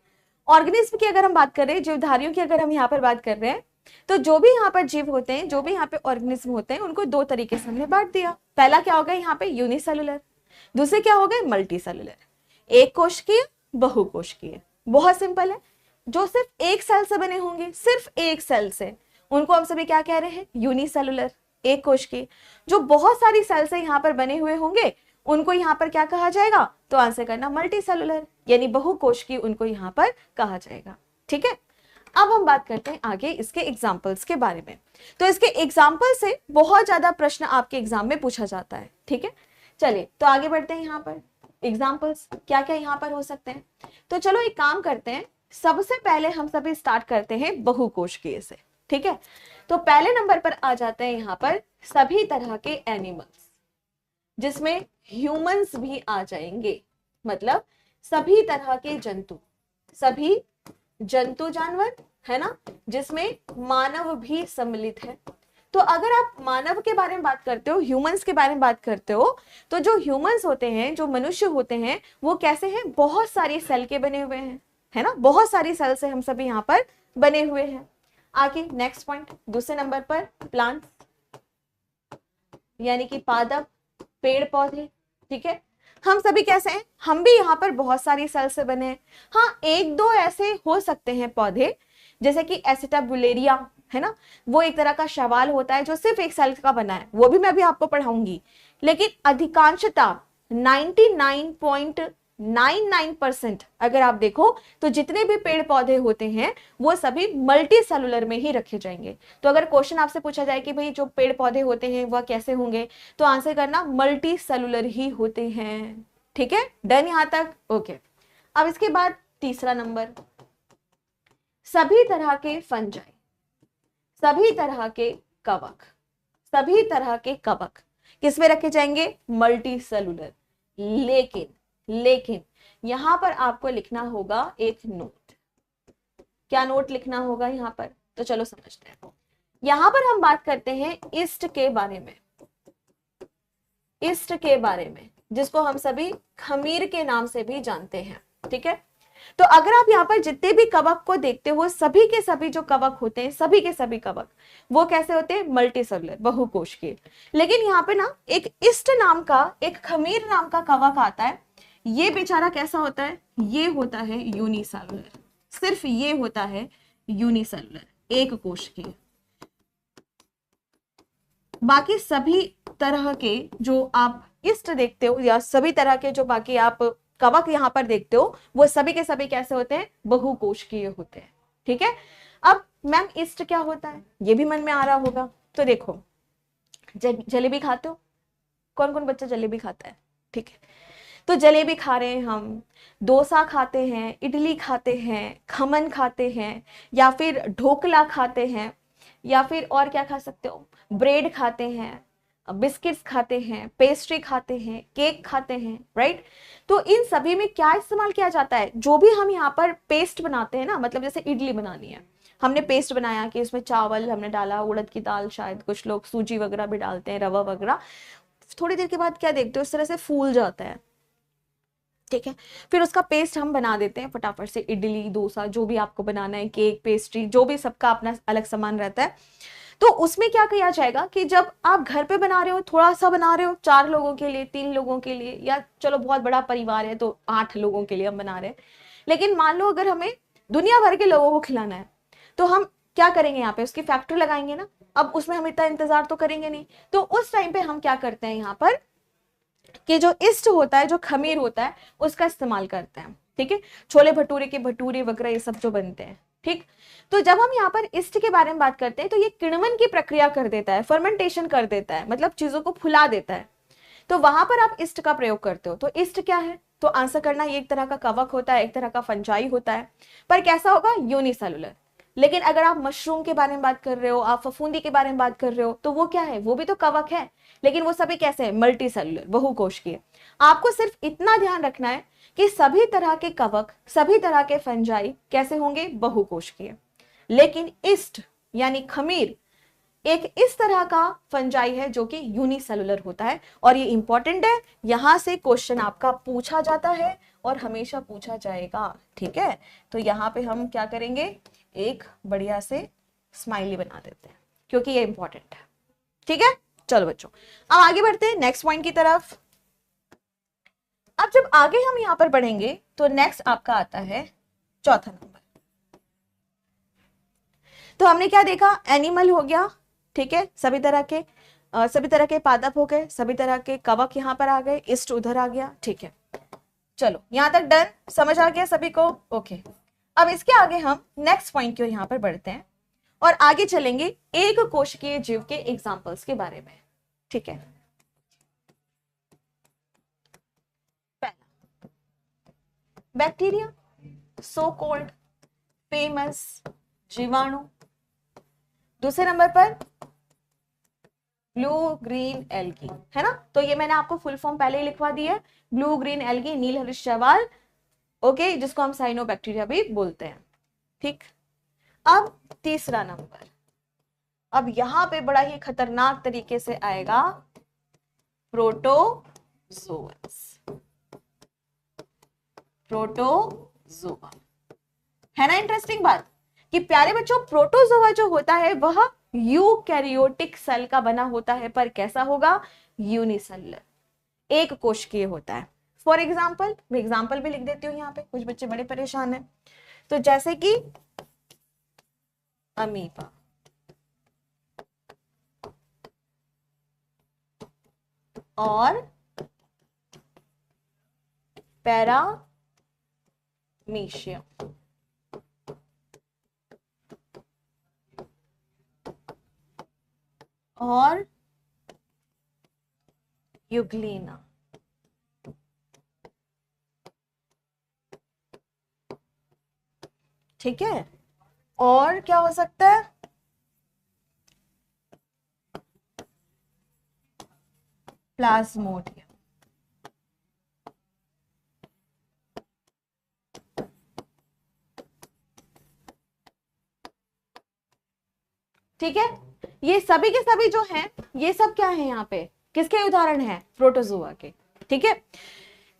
ऑर्गेनिज्म की, अगर हम बात करें, जीवधारियों की अगर हम यहाँ पर बात कर रहे हैं, तो जो भी यहाँ पर जीव होते हैं, जो भी यहाँ पे ऑर्गेनिज्म होते हैं, उनको दो तरीके से हमने बांट दिया। पहला क्या होगा यहाँ पे, यूनिसेलुलर, दूसरे क्या हो गए, मल्टी सेलुलर, एक कोशिकीय, बहुकोशिकीय। बहुत सिंपल है, जो सिर्फ एक सेल से बने होंगे, सिर्फ एक सेल से, उनको हम सभी क्या कह रहे हैं, यूनिसेलुलर, एक कोशिकीय। जो बहुत सारी सेल से यहाँ पर बने हुए होंगे, उनको यहाँ पर क्या कहा जाएगा, तो आंसर करना मल्टी सेलुलर, यानी बहुकोशिकीय उनको यहाँ पर कहा जाएगा, ठीक है। अब हम बात करते हैं आगे इसके एग्जाम्पल्स के बारे में। तो इसके एग्जाम्पल से बहुत ज्यादा प्रश्न आपके एग्जाम में पूछा जाता है, ठीक है। चलिए तो आगे बढ़ते हैं, यहाँ पर एग्जाम्पल्स क्या क्या यहाँ पर हो सकते हैं। तो चलो एक काम करते हैं, सबसे पहले हम सभी स्टार्ट करते हैं बहुकोशिकीय से, ठीक है। तो पहले नंबर पर आ जाते हैं यहाँ पर सभी तरह के एनिमल्स, जिसमें ह्यूमंस भी आ जाएंगे, मतलब सभी तरह के जंतु, सभी जंतु जानवर, है ना, जिसमें मानव भी सम्मिलित है। तो अगर आप मानव के बारे में बात करते हो, ह्यूमंस के बारे में बात करते हो, तो जो ह्यूमंस होते हैं, जो मनुष्य होते हैं, वो कैसे हैं, बहुत सारी सेल के बने हुए हैं, है ना, बहुत सारी सेल से हम सभी यहाँ पर बने हुए हैं। आगे नेक्स्ट पॉइंट, दूसरे नंबर पर प्लांट्स, यानी कि पादप, पेड़ पौधे, ठीक है। हम सभी कैसे हैं, हम भी यहाँ पर बहुत सारी सेल से बने हैं। हाँ, एक दो ऐसे हो सकते हैं पौधे, जैसे कि एसिटाबुलेरिया, है ना, वो एक तरह का शैवाल होता है जो सिर्फ एक सेल का बना है, वो भी मैं अभी आपको पढ़ाऊंगी। लेकिन अधिकांशता 99.99% अगर आप देखो तो जितने भी पेड़ पौधे होते हैं वो सभी मल्टी सेलुलर में ही रखे जाएंगे। तो अगर क्वेश्चन आपसे पूछा जाए कि भाई जो पेड़ पौधे होते हैं वह कैसे होंगे, तो आंसर करना मल्टी सेलुलर ही होते हैं, ठीक है। डन यहां तक, ओके। अब इसके बाद तीसरा नंबर, सभी तरह के फंजाई, सभी तरह के कवक, सभी तरह के कवक किसमें रखे जाएंगे, मल्टी सेलुलर। लेकिन यहां पर आपको लिखना होगा एक नोट। क्या नोट लिखना होगा यहां पर, तो चलो समझते हैं। यहां पर हम बात करते हैं ईस्ट के बारे में, ईस्ट के बारे में, जिसको हम सभी खमीर के नाम से भी जानते हैं, ठीक है। तो अगर आप यहाँ पर जितने भी कवक को देखते हो, सभी के सभी जो कवक होते हैं, सभी के सभी कवक वो कैसे होते हैं, मल्टी सेलुलर, बहुकोशिकीय। लेकिन यहाँ पे ना एक ईस्ट नाम का, एक खमीर नाम का कवक आता है, ये बेचारा कैसा होता है, ये होता है यूनिसेलुलर, सिर्फ ये होता है यूनिसेलुलर, एक कोशिकीय। बाकी सभी तरह के जो आप ईस्ट देखते हो, या सभी तरह के जो बाकी आप कवक यहाँ पर देखते हो, वो सभी के सभी कैसे होते हैं, बहुकोशिकीय होते हैं, ठीक है। अब मैम ईस्ट क्या होता है, ये भी मन में आ रहा होगा। तो देखो, जलेबी खाते हो, कौन कौन बच्चा जलेबी खाता है, ठीक है। तो जलेबी खा रहे हैं हम, डोसा खाते हैं, इडली खाते हैं, खमन खाते हैं, या फिर ढोकला खाते हैं, या फिर और क्या खा सकते हो, ब्रेड खाते हैं, बिस्किट्स खाते हैं, पेस्ट्री खाते हैं, केक खाते हैं, राइट। तो इन सभी में क्या इस्तेमाल किया जाता है, जो भी हम यहाँ पर पेस्ट बनाते हैं ना, मतलब जैसे इडली बनानी है, हमने पेस्ट बनाया कि उसमें चावल हमने डाला, उड़द की दाल, शायद कुछ लोग सूजी वगैरह भी डालते हैं, रवा वगैरह, थोड़ी देर के बाद क्या देखते हो, इस तरह से फूल जाता है, ठीक है। फिर उसका पेस्ट हम बना देते हैं फटाफट से, इडली डोसा जो भी आपको बनाना है, केक पेस्ट्री जो भी, सबका अपना अलग सामान रहता है। तो उसमें क्या किया जाएगा कि जब आप घर पे बना रहे हो, थोड़ा सा बना रहे हो 4 लोगों के लिए, 3 लोगों के लिए, या चलो बहुत बड़ा परिवार है तो 8 लोगों के लिए हम बना रहे हैं, लेकिन मान लो अगर हमें दुनिया भर के लोगों को खिलाना है तो हम क्या करेंगे, यहाँ पे उसकी फैक्ट्री लगाएंगे ना। अब उसमें हम इतना इंतजार तो करेंगे नहीं, तो उस टाइम पे हम क्या करते हैं यहाँ पर कि जो ईस्ट होता है, जो खमीर होता है, उसका इस्तेमाल करते हैं। ठीक है, छोले भटूरे के भटूरे वगैरह ये सब जो बनते हैं। ठीक, तो जब हम यहाँ पर ईस्ट के बारे में बात करते हैं तो ये किण्वन की प्रक्रिया कर देता है, फर्मेंटेशन कर देता है, मतलब चीजों को फुला देता है। तो वहां पर आप ईस्ट का प्रयोग करते हो। तो ईस्ट क्या है, तो आंसर करना, ये एक तरह का कवक होता है, एक तरह का फंजाई होता है, पर कैसा होगा, यूनिसेलुलर। लेकिन अगर आप मशरूम के बारे में बात कर रहे हो, आप फफूंदी के बारे में बात कर रहे हो, तो वो क्या है, वो भी तो कवक है, लेकिन वो सभी कैसे हैं, मल्टी सेलुलर, बहुकोशिकीय। आपको सिर्फ इतना ध्यान रखना है कि सभी तरह के कवक, सभी तरह के फंजाई कैसे होंगे, बहुकोशिकीय। लेकिन ईस्ट यानी खमीर एक इस तरह का फंजाई है जो कि यूनिसेलुलर होता है, और ये इंपॉर्टेंट है, यहां से क्वेश्चन आपका पूछा जाता है और हमेशा पूछा जाएगा। ठीक है, तो यहाँ पे हम क्या करेंगे, एक बढ़िया से स्माइली बना देते हैं क्योंकि ये इंपॉर्टेंट है। ठीक है, चलो बच्चों अब आगे बढ़ते हैं नेक्स्ट पॉइंट की तरफ। अब जब आगे हम यहां पर बढ़ेंगे तो नेक्स्ट आपका आता है चौथा नंबर। तो हमने क्या देखा, एनिमल हो गया, ठीक है, सभी तरह के पादप हो गए, सभी तरह के कवक यहां पर आ गए, ईस्ट उधर आ गया। ठीक है, चलो यहां तक डन, समझ आ गया सभी को, ओके। अब इसके आगे हम नेक्स्ट पॉइंट की ओर यहां पर बढ़ते हैं और आगे चलेंगे एक कोशिकीय जीव के एग्जांपल्स के बारे में। ठीक है, पहला बैक्टीरिया, सो कॉल्ड फेमस जीवाणु। दूसरे नंबर पर ब्लू ग्रीन एल्गी, है ना, तो ये मैंने आपको फुल फॉर्म पहले ही लिखवा दी है, ब्लू ग्रीन एल्गी, नील हरित शैवाल, ओके, जिसको हम साइनोबैक्टीरिया भी बोलते हैं। ठीक, अब तीसरा नंबर, अब यहां पे बड़ा ही खतरनाक तरीके से आएगा प्रोटोजोअस। प्रोटोजोआ है ना, इंटरेस्टिंग बात कि प्यारे बच्चों प्रोटोजोआ जो होता है वह यूकैरियोटिक सेल का बना होता है, पर कैसा होगा, यूनिसेलुलर, एक कोशिकीय होता है। फॉर एग्जाम्पल, मैं एग्जाम्पल भी लिख देती हूँ यहाँ पे, कुछ बच्चे बड़े परेशान हैं, तो जैसे कि अमीबा, और पैरामीशियम, और यूग्लिना। ठीक है, और क्या हो सकता है, प्लाज्मोडियम। ठीक है, ये सभी के सभी जो हैं, ये सब क्या है यहाँ पे, किसके उदाहरण हैं, प्रोटोजोआ के। ठीक है,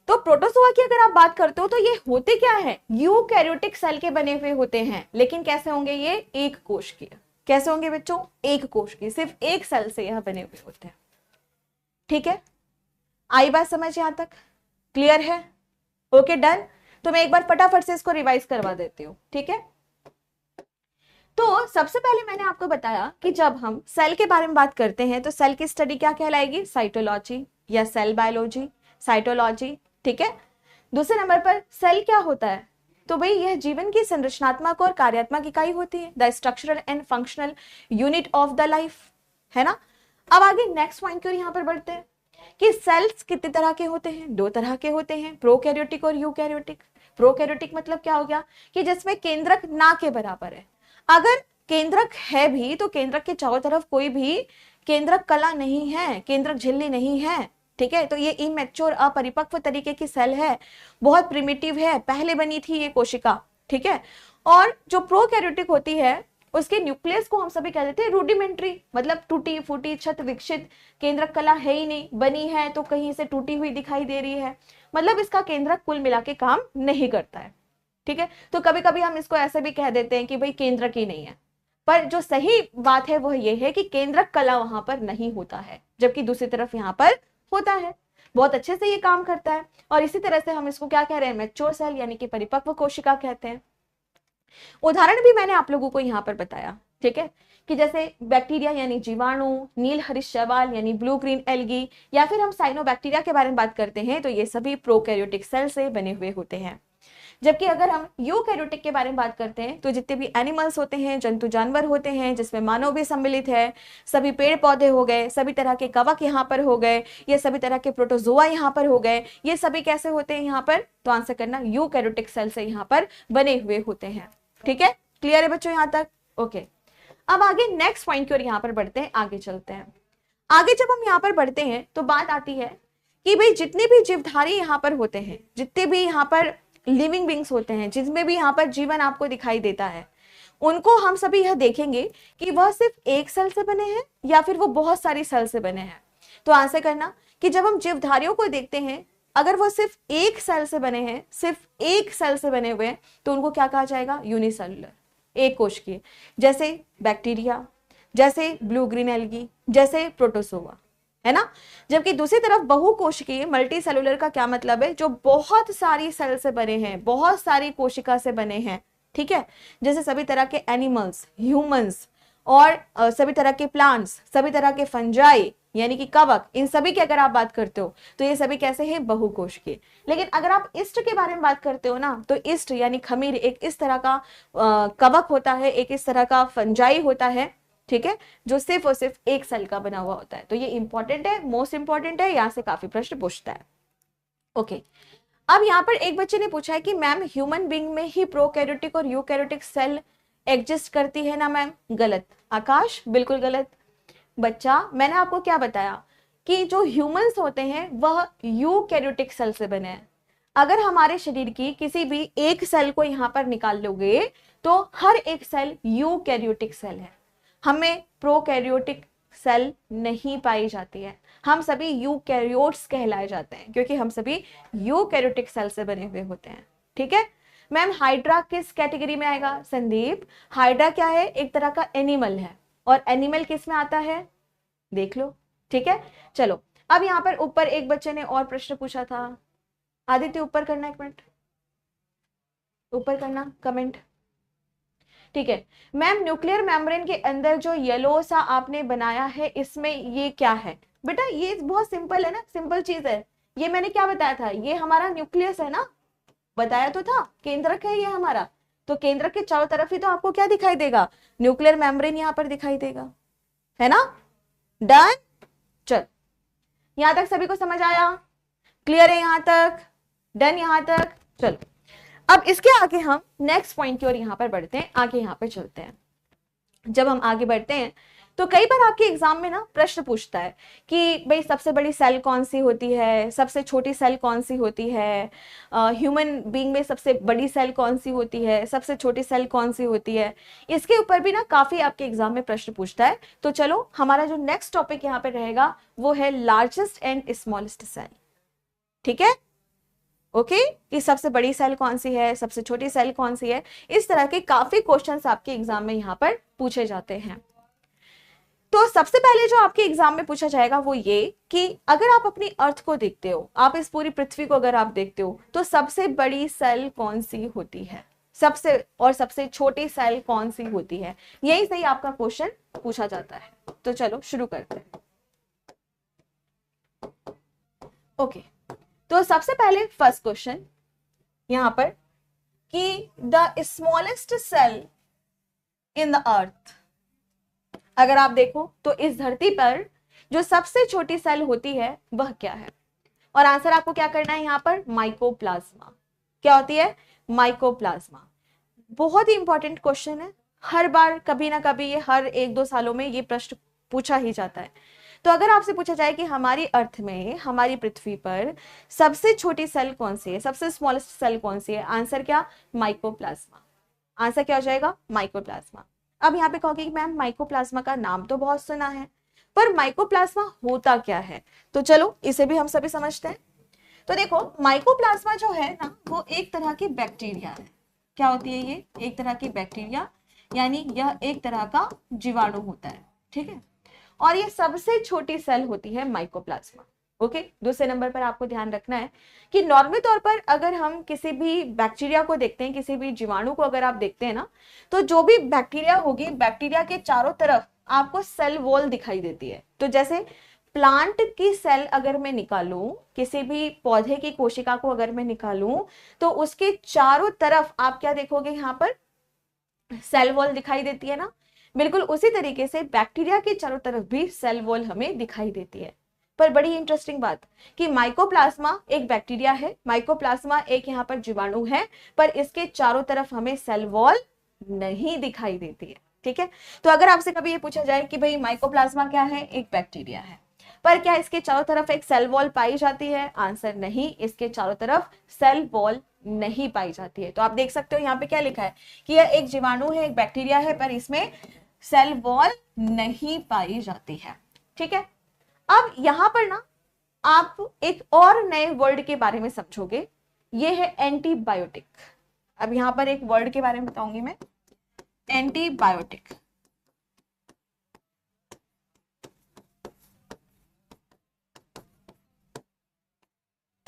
तो प्रोटोजोआ की अगर आप बात करते हो तो ये होते क्या है, यूकैरियोटिक सेल के बने हुए होते हैं, लेकिन कैसे होंगे, ये एक कोशिकीय। कैसे होंगे बच्चों, एक कोशिकीय, सिर्फ एक सेल से यह बने हुए होते हैं। ठीक है, आई बात समझ यहां तक, क्लियर है, ओके डन। तो मैं एक बार फटाफट से इसको रिवाइज करवा देती हूँ। ठीक है, तो सबसे पहले मैंने आपको बताया कि जब हम सेल के बारे में बात करते हैं तो सेल की स्टडी क्या कहलाएगी, साइटोलॉजी या सेल बायोलॉजी, साइटोलॉजी। ठीक है, दूसरे नंबर पर सेल क्या होता है, तो भाई यह जीवन की संरचनात्मक और कार्यात्मक इकाई होती है, the structural and functional unit of the life, है ना। अब आगे नेक्स्ट पॉइंट की ओर यहां पर बढ़ते हैं कि सेल्स कितने तरह के होते हैं, 2 तरह के होते हैं, प्रोकैरियोटिक और यूकैरियोटिक। प्रोकैरियोटिक मतलब क्या हो गया कि जिसमें केंद्रक ना के बराबर है, अगर केंद्रक है भी तो केंद्रक के चारों तरफ कोई भी केंद्रक कला नहीं है, केंद्रक झिल्ली नहीं है। ठीक है, तो ये इमैच्योर, अपरिपक्व तरीके की सेल है, बहुत प्रिमिटिव है, पहले बनी थी ये कोशिका। ठीक है, और जो प्रोकैरियोटिक होती है उसके न्यूक्लियस को हम सभी कह देते हैं रूडिमेंट्री, मतलब टूटी फूटी, छत विकसित, केंद्रक कला है ही नहीं, बनी है तो कहीं से टूटी हुई दिखाई दे रही है, मतलब इसका केंद्रक कुल मिला के काम नहीं करता है। ठीक है, तो कभी कभी हम इसको ऐसे भी कह देते हैं कि भाई केंद्रक ही नहीं है, पर जो सही बात है वह ये है कि केंद्रक कला वहां पर नहीं होता है, जबकि दूसरी तरफ यहाँ पर होता है। बहुत अच्छे से ये काम करता है, और इसी तरह से हम इसको क्या कह रहे हैं, मैच्योर सेल यानी कि परिपक्व कोशिका कहते हैं। उदाहरण भी मैंने आप लोगों को यहाँ पर बताया, ठीक है, कि जैसे बैक्टीरिया यानी जीवाणु, नील हरित शैवाल यानी ब्लू ग्रीन एल्गी, या फिर हम साइनोबैक्टीरिया के बारे में बात करते हैं तो ये सभी प्रोकैरियोटिक सेल से बने हुए होते हैं। जबकि अगर हम यूकैरियोटिक के बारे में बात करते हैं तो जितने भी एनिमल्स होते हैं, जंतु जानवर होते हैं, जिसमें मानव भी सम्मिलित है, सभी पेड़ पौधे हो गए, सभी तरह के कवक यहाँ पर हो गए, ये सभी तरह के प्रोटोजोआ यहाँ पर हो गए, ये सभी कैसे होते हैं यहाँ पर, तो आंसर करना यूकैरियोटिक सेल से यहाँ पर बने हुए होते हैं। ठीक है, क्लियर है बच्चों यहाँ तक? ओके, अब आगे नेक्स्ट पॉइंट की ओर यहाँ पर बढ़ते हैं, आगे चलते हैं। आगे जब हम यहाँ पर बढ़ते हैं तो बात आती है कि भाई जितने भी जीवधारी यहाँ पर होते हैं, जितने भी यहाँ पर लिविंग बींग्स होते हैं, जिसमें भी यहाँ पर जीवन आपको दिखाई देता है, उनको हम सभी यह देखेंगे कि वह सिर्फ एक सेल से बने हैं या फिर वो बहुत सारी सेल से बने हैं। तो आंसर करना कि जब हम जीवधारियों को देखते हैं, अगर वो सिर्फ एक सेल से बने हैं, सिर्फ एक सेल से बने हुए हैं, तो उनको क्या कहा जाएगा, यूनिसेलुलर, एक कोशिकीय, जैसे बैक्टीरिया, जैसे ब्लू ग्रीन एल्गी, जैसे प्रोटोजोआ, है ना। जबकि दूसरी तरफ बहुकोशिकीय मल्टी सेलुलर का क्या मतलब है, जो बहुत सारी सेल से बने हैं, बहुत सारी कोशिका से बने हैं। ठीक है, जैसे सभी तरह के एनिमल्स, ह्यूमंस, और सभी तरह के प्लांट्स, सभी तरह के फंजाई यानी कि कवक, इन सभी की अगर आप बात करते हो तो ये सभी कैसे हैं, बहुकोशिकीय। लेकिन अगर आप ईस्ट के बारे में बात करते हो ना, तो ईस्ट यानी खमीर एक इस तरह का कवक होता है, एक इस तरह का फंजाई होता है, ठीक है, जो सिर्फ और सिर्फ एक सेल का बना हुआ होता है। तो ये इंपॉर्टेंट है, मोस्ट इंपॉर्टेंट है, यहाँ से काफी प्रश्न पूछता है। ओके, अब यहाँ पर एक बच्चे ने पूछा है कि मैम ह्यूमन बीइंग में ही प्रोकैरियोटिक और यूकैरियोटिक सेल एग्जिस्ट करती है ना मैम? गलत। आकाश, बिल्कुल गलत। बच्चा, मैंने आपको क्या बताया कि जो ह्यूमंस होते हैं वह यूकैरियोटिक सेल से बने हैं। अगर हमारे शरीर की किसी भी एक सेल को यहाँ पर निकाल लोगे तो हर एक सेल यूकैरियोटिक सेल है, हमें प्रोकैरियोटिक सेल नहीं पाई जाती है। हम सभी यूकैरियोट्स कहलाए जाते हैं क्योंकि हम सभी यूकैरियोटिक सेल से बने हुए होते हैं। ठीक है मैम, हाइड्रा किस कैटेगरी में आएगा? संदीप, हाइड्रा क्या है? एक तरह का एनिमल है, और एनिमल किस में आता है, देख लो। ठीक है, चलो अब यहाँ पर ऊपर एक बच्चे ने और प्रश्न पूछा था। आदित्य ऊपर करना, एक मिनट ऊपर करना कमेंट। ठीक है मैम, न्यूक्लियर मेम्ब्रेन के अंदर जो येलो सा आपने बनाया है, इसमें ये क्या है? बेटा ये बहुत सिंपल है ना, सिंपल चीज है। ये मैंने क्या बताया था, ये हमारा न्यूक्लियस है ना, बताया तो था, केंद्रक है ये हमारा। तो केंद्रक के चारों तरफ ही तो आपको क्या दिखाई देगा, न्यूक्लियर मेम्ब्रेन यहाँ पर दिखाई देगा, है ना। डन, चल यहां तक सभी को समझ आया? क्लियर है यहाँ तक? डन यहाँ तक? चलो अब इसके आगे हम नेक्स्ट पॉइंट की ओर यहाँ पर बढ़ते हैं, आगे यहाँ पर चलते हैं। जब हम आगे बढ़ते हैं तो कई बार आपके एग्जाम में ना प्रश्न पूछता है कि भाई सबसे बड़ी सेल कौन सी होती है, सबसे छोटी सेल कौन सी होती है, ह्यूमन बीइंग में सबसे बड़ी सेल कौन सी होती है, सबसे छोटी सेल कौन सी होती है। इसके ऊपर भी ना काफी आपके एग्जाम में प्रश्न पूछता है। तो चलो हमारा जो नेक्स्ट टॉपिक यहाँ पे रहेगा वो है लार्जेस्ट एंड स्मॉलेस्ट सेल। ठीक है, ओके कि सबसे बड़ी सेल कौन सी है, सबसे छोटी सेल कौन सी है। इस तरह के काफी क्वेश्चंस आपके एग्जाम में यहाँ पर पूछे जाते हैं। तो सबसे पहले जो आपके एग्जाम में पूछा जाएगा वो ये कि अगर आप अपनी अर्थ को देखते हो, आप इस पूरी पृथ्वी को अगर आप देखते हो, तो सबसे बड़ी सेल कौन सी होती है, सबसे छोटी सेल कौन सी होती है, यही सही आपका क्वेश्चन पूछा जाता है। तो चलो शुरू करते हैं। ओके, तो सबसे पहले फर्स्ट क्वेश्चन यहां पर कि the smallest cell in the earth, अगर आप देखो तो इस धरती पर जो सबसे छोटी सेल होती है वह क्या है? और आंसर आपको क्या करना है यहाँ पर, माइकोप्लाज्मा। क्या होती है? माइकोप्लाज्मा। बहुत ही इंपॉर्टेंट क्वेश्चन है, हर बार कभी ना कभी ये हर 1-2 सालों में ये प्रश्न पूछा ही जाता है। तो अगर आपसे पूछा जाए कि हमारी अर्थ में, हमारी पृथ्वी पर सबसे छोटी सेल कौन सी है, सबसे स्मॉलेस्ट सेल कौन सी है, आंसर क्या, माइकोप्लाज्मा। आंसर क्या हो जाएगा, माइकोप्लाज्मा। अब यहाँ पे कहोगे कि मैम माइकोप्लाज्मा का नाम तो बहुत सुना है, पर माइकोप्लाज्मा होता क्या है? तो चलो इसे भी हम सभी समझते हैं। तो देखो माइकोप्लाज्मा जो है ना वो एक तरह की बैक्टीरिया है। क्या होती है ये? एक तरह की बैक्टीरिया, यानी यह एक तरह का जीवाणु होता है, ठीक है। और ये सबसे छोटी सेल होती है माइकोप्लाज्मा। ओके, दूसरे नंबर पर आपको ध्यान रखना है कि नॉर्मल तौर पर अगर हम किसी भी बैक्टीरिया को देखते हैं, किसी भी जीवाणु को अगर आप देखते हैं ना, तो जो भी बैक्टीरिया होगी, बैक्टीरिया के चारों तरफ आपको सेल वॉल दिखाई देती है। तो जैसे प्लांट की सेल अगर मैं निकालूं, किसी भी पौधे की कोशिका को अगर मैं निकालूं, तो उसके चारों तरफ आप क्या देखोगे? यहाँ पर सेल वॉल दिखाई देती है ना। बिल्कुल उसी तरीके से बैक्टीरिया के चारों तरफ भी सेल वॉल हमें दिखाई देती है। पर बड़ी इंटरेस्टिंग बात कि माइकोप्लाज्मा एक बैक्टीरिया है, माइकोप्लाज्मा एक यहाँ पर जीवाणु है, पर इसके चारों तरफ हमें सेल वॉल नहीं दिखाई देती है, ठीक है। तो अगर आपसे कभी ये पूछा जाए कि भाई माइकोप्लाज्मा क्या है? एक बैक्टीरिया है, पर क्या इसके चारों तरफ एक सेल वॉल पाई जाती है? आंसर नहीं, इसके चारों तरफ सेल वॉल नहीं पाई जाती है। तो आप देख सकते हो यहाँ पे क्या लिखा है कि यह एक जीवाणु है, एक बैक्टीरिया है, पर इसमें सेल वॉल नहीं पाई जाती है, ठीक है। अब यहां पर ना आप एक और नए वर्ड के बारे में समझोगे, ये है एंटीबायोटिक। अब यहां पर एक वर्ड के बारे में बताऊंगी मैं, एंटीबायोटिक।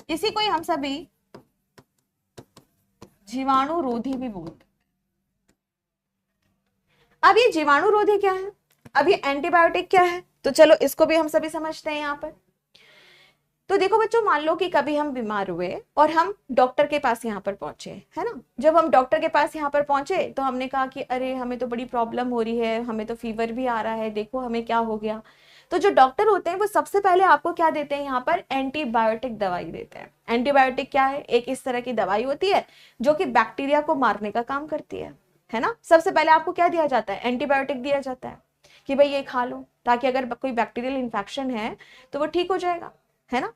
इसी को हम सभी जीवाणु रोधी भी बोलते। अब ये जीवाणु रोधी क्या है? अब ये एंटीबायोटिक क्या है? तो चलो इसको भी हम सभी समझते हैं यहाँ पर। तो देखो बच्चों, मान लो कि कभी हम बीमार हुए और हम डॉक्टर के पास यहाँ पर पहुंचे, है ना। जब हम डॉक्टर के पास यहाँ पर पहुंचे तो हमने कहा कि अरे हमें तो बड़ी प्रॉब्लम हो रही है, हमें तो फीवर भी आ रहा है, देखो हमें क्या हो गया। तो जो डॉक्टर होते हैं वो सबसे पहले आपको क्या देते हैं? यहाँ पर एंटीबायोटिक दवाई देते हैं। एंटीबायोटिक क्या है? एक इस तरह की दवाई होती है जो कि बैक्टीरिया को मारने का काम करती है ना। सबसे पहले आपको क्या दिया जाता है? एंटीबायोटिक दिया जाता है कि भाई ये खा लो, ताकि अगर कोई बैक्टीरियल इन्फेक्शन है तो वो ठीक हो जाएगा, है ना।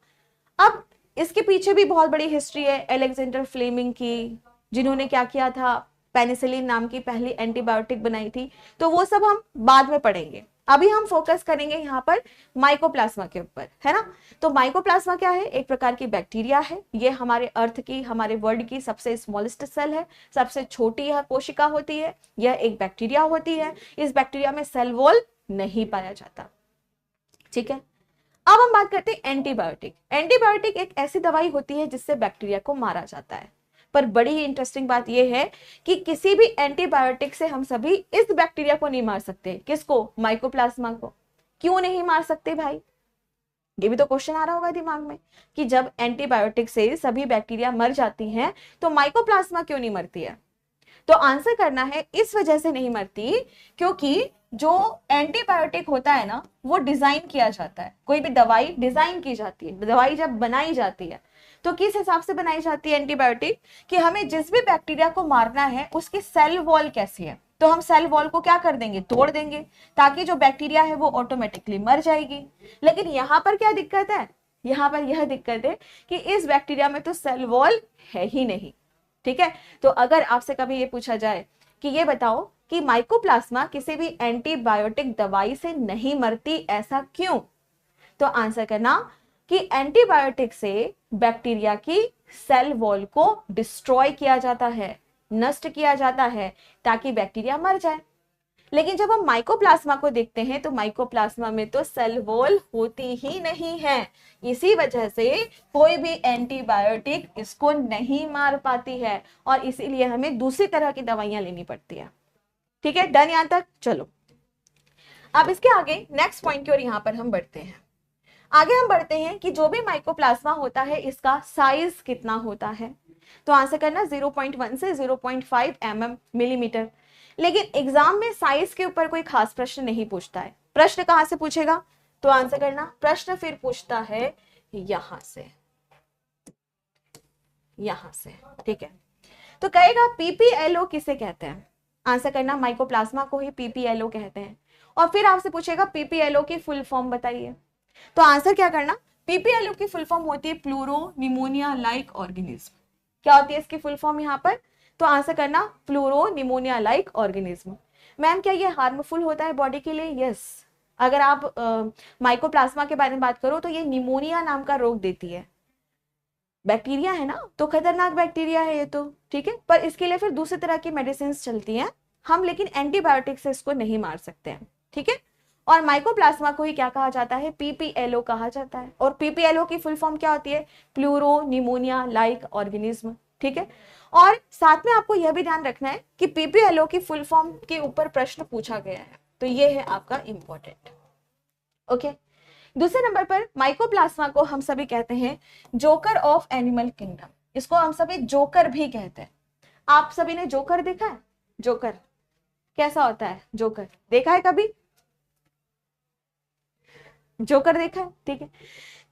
अब इसके पीछे भी बहुत बड़ी हिस्ट्री है अलेक्जेंडर फ्लेमिंग की, जिन्होंने क्या किया था? पेनिसिलिन नाम की पहली एंटीबायोटिक बनाई थी। तो वो सब हम बाद में पढ़ेंगे, अभी हम फोकस करेंगे यहाँ पर माइकोप्लाज्मा के ऊपर, है ना। तो माइकोप्लाज्मा क्या है? एक प्रकार की बैक्टीरिया है। ये हमारे अर्थ की, हमारे वर्ल्ड की सबसे स्मॉलेस्ट सेल है, सबसे छोटी यह कोशिका होती है। यह एक बैक्टीरिया होती है। इस बैक्टीरिया में सेल वॉल नहीं पाया जाता, ठीक है। अब हम बात करते हैं एंटीबायोटिक। एंटीबायोटिक एक ऐसी दवाई होती है जिससे बैक्टीरिया को मारा जाता है। पर बड़ी ही इंटरेस्टिंग बात यह है कि किसी भी एंटीबायोटिक से हम सभी इस बैक्टीरिया को नहीं मार सकते। किसको? माइकोप्लाज्मा को। क्यों नहीं मार सकते भाई? ये भी तो क्वेश्चन आ रहा होगा दिमाग में कि जब एंटीबायोटिक से सभी बैक्टीरिया मर जाती हैं तो माइकोप्लाज्मा क्यों नहीं मरती है? तो आंसर करना है, इस वजह से नहीं मरती क्योंकि जो एंटीबायोटिक होता है ना वो डिजाइन किया जाता है। कोई भी दवाई डिजाइन की जाती है, दवाई जब बनाई जाती है तो किस हिसाब से बनाई जाती है एंटीबायोटिक? कि हमें जिस भी बैक्टीरिया को मारना है उसकी सेल वॉल कैसी है, तो हम सेल वॉल को क्या कर देंगे? तोड़ देंगे, ताकि जो बैक्टीरिया है वो ऑटोमेटिकली मर जाएगी। लेकिन यहाँ पर क्या दिक्कत है? यहाँ पर यह दिक्कत है कि इस बैक्टीरिया में तो सेल वॉल है ही नहीं, ठीक है। तो अगर आपसे कभी ये पूछा जाए कि ये बताओ कि माइकोप्लाज्मा किसी भी एंटीबायोटिक दवाई से नहीं मरती, ऐसा क्यों? तो आंसर करना कि एंटीबायोटिक से बैक्टीरिया की सेल वॉल को डिस्ट्रॉय किया जाता है, नष्ट किया जाता है, ताकि बैक्टीरिया मर जाए। लेकिन जब हम माइकोप्लाज्मा को देखते हैं तो माइकोप्लाज्मा में तो सेल वॉल होती ही नहीं है। इसी वजह से कोई भी एंटीबायोटिक इसको नहीं मार पाती है और इसीलिए हमें दूसरी तरह की दवाइयां लेनी पड़ती है, ठीक है। डन यहां तक? चलो अब इसके आगे नेक्स्ट पॉइंट की ओर यहां पर हम बढ़ते हैं। आगे हम बढ़ते हैं कि जो भी माइकोप्लाज्मा होता है इसका साइज कितना होता है। तो आंसर करना 0.1 से 0.5 मिलीमीटर। लेकिन एग्जाम में साइज के ऊपर कोई खास प्रश्न नहीं पूछता है। प्रश्न कहां से पूछेगा? तो आंसर करना, प्रश्न फिर पूछता है यहां से, यहां से, ठीक है। तो कहेगा पीपीएलओ किसे कहते हैं? आंसर करना, माइकोप्लाज्मा को ही पीपीएलओ कहते हैं। और फिर आपसे पूछेगा पीपीएलओ की फुल फॉर्म बताइए। तो आंसर क्या करना? पीपीएलओ की फुल फॉर्म होती है प्लूरो निमोनिया लाइक ऑर्गेनिज्म। क्या होती है इसकी फुल फॉर्म यहाँ पर? तो आंसर करना, pleuro pneumonia like organism. Ma'am क्या ये हार्मफुल होता है बॉडी के लिए? यस। अगर आप माइकोप्लाज्मा के बारे में बात करो तो ये निमोनिया नाम का रोग देती है। बैक्टीरिया है ना, तो खतरनाक बैक्टीरिया है ये तो, ठीक है। पर इसके लिए फिर दूसरी तरह की मेडिसिन चलती हैं हम, लेकिन एंटीबायोटिक से इसको नहीं मार सकते हैं, ठीक है। और माइकोप्लाज्मा को ही क्या कहा जाता है, पीपीएलओ कहा जाता है। और पीपीएलओ की फुल फॉर्म क्या होती है, प्लूरो निमोनिया लाइक ऑर्गेनिज्म, ठीक है। और साथ में आपको यह भी ध्यान रखना है कि पीपीएलओ की फुल फॉर्म के ऊपर प्रश्न पूछा गया है, तो ये है आपका इंपॉर्टेंट, ओके। दूसरे नंबर पर माइकोप्लाज्मा को हम सभी कहते हैं जोकर ऑफ एनिमल किंगडम, इसको हम सभी जोकर भी कहते हैं। आप सभी ने जोकर देखा है, जोकर कैसा होता है, जोकर देखा है कभी, जोकर देखा है, ठीक है।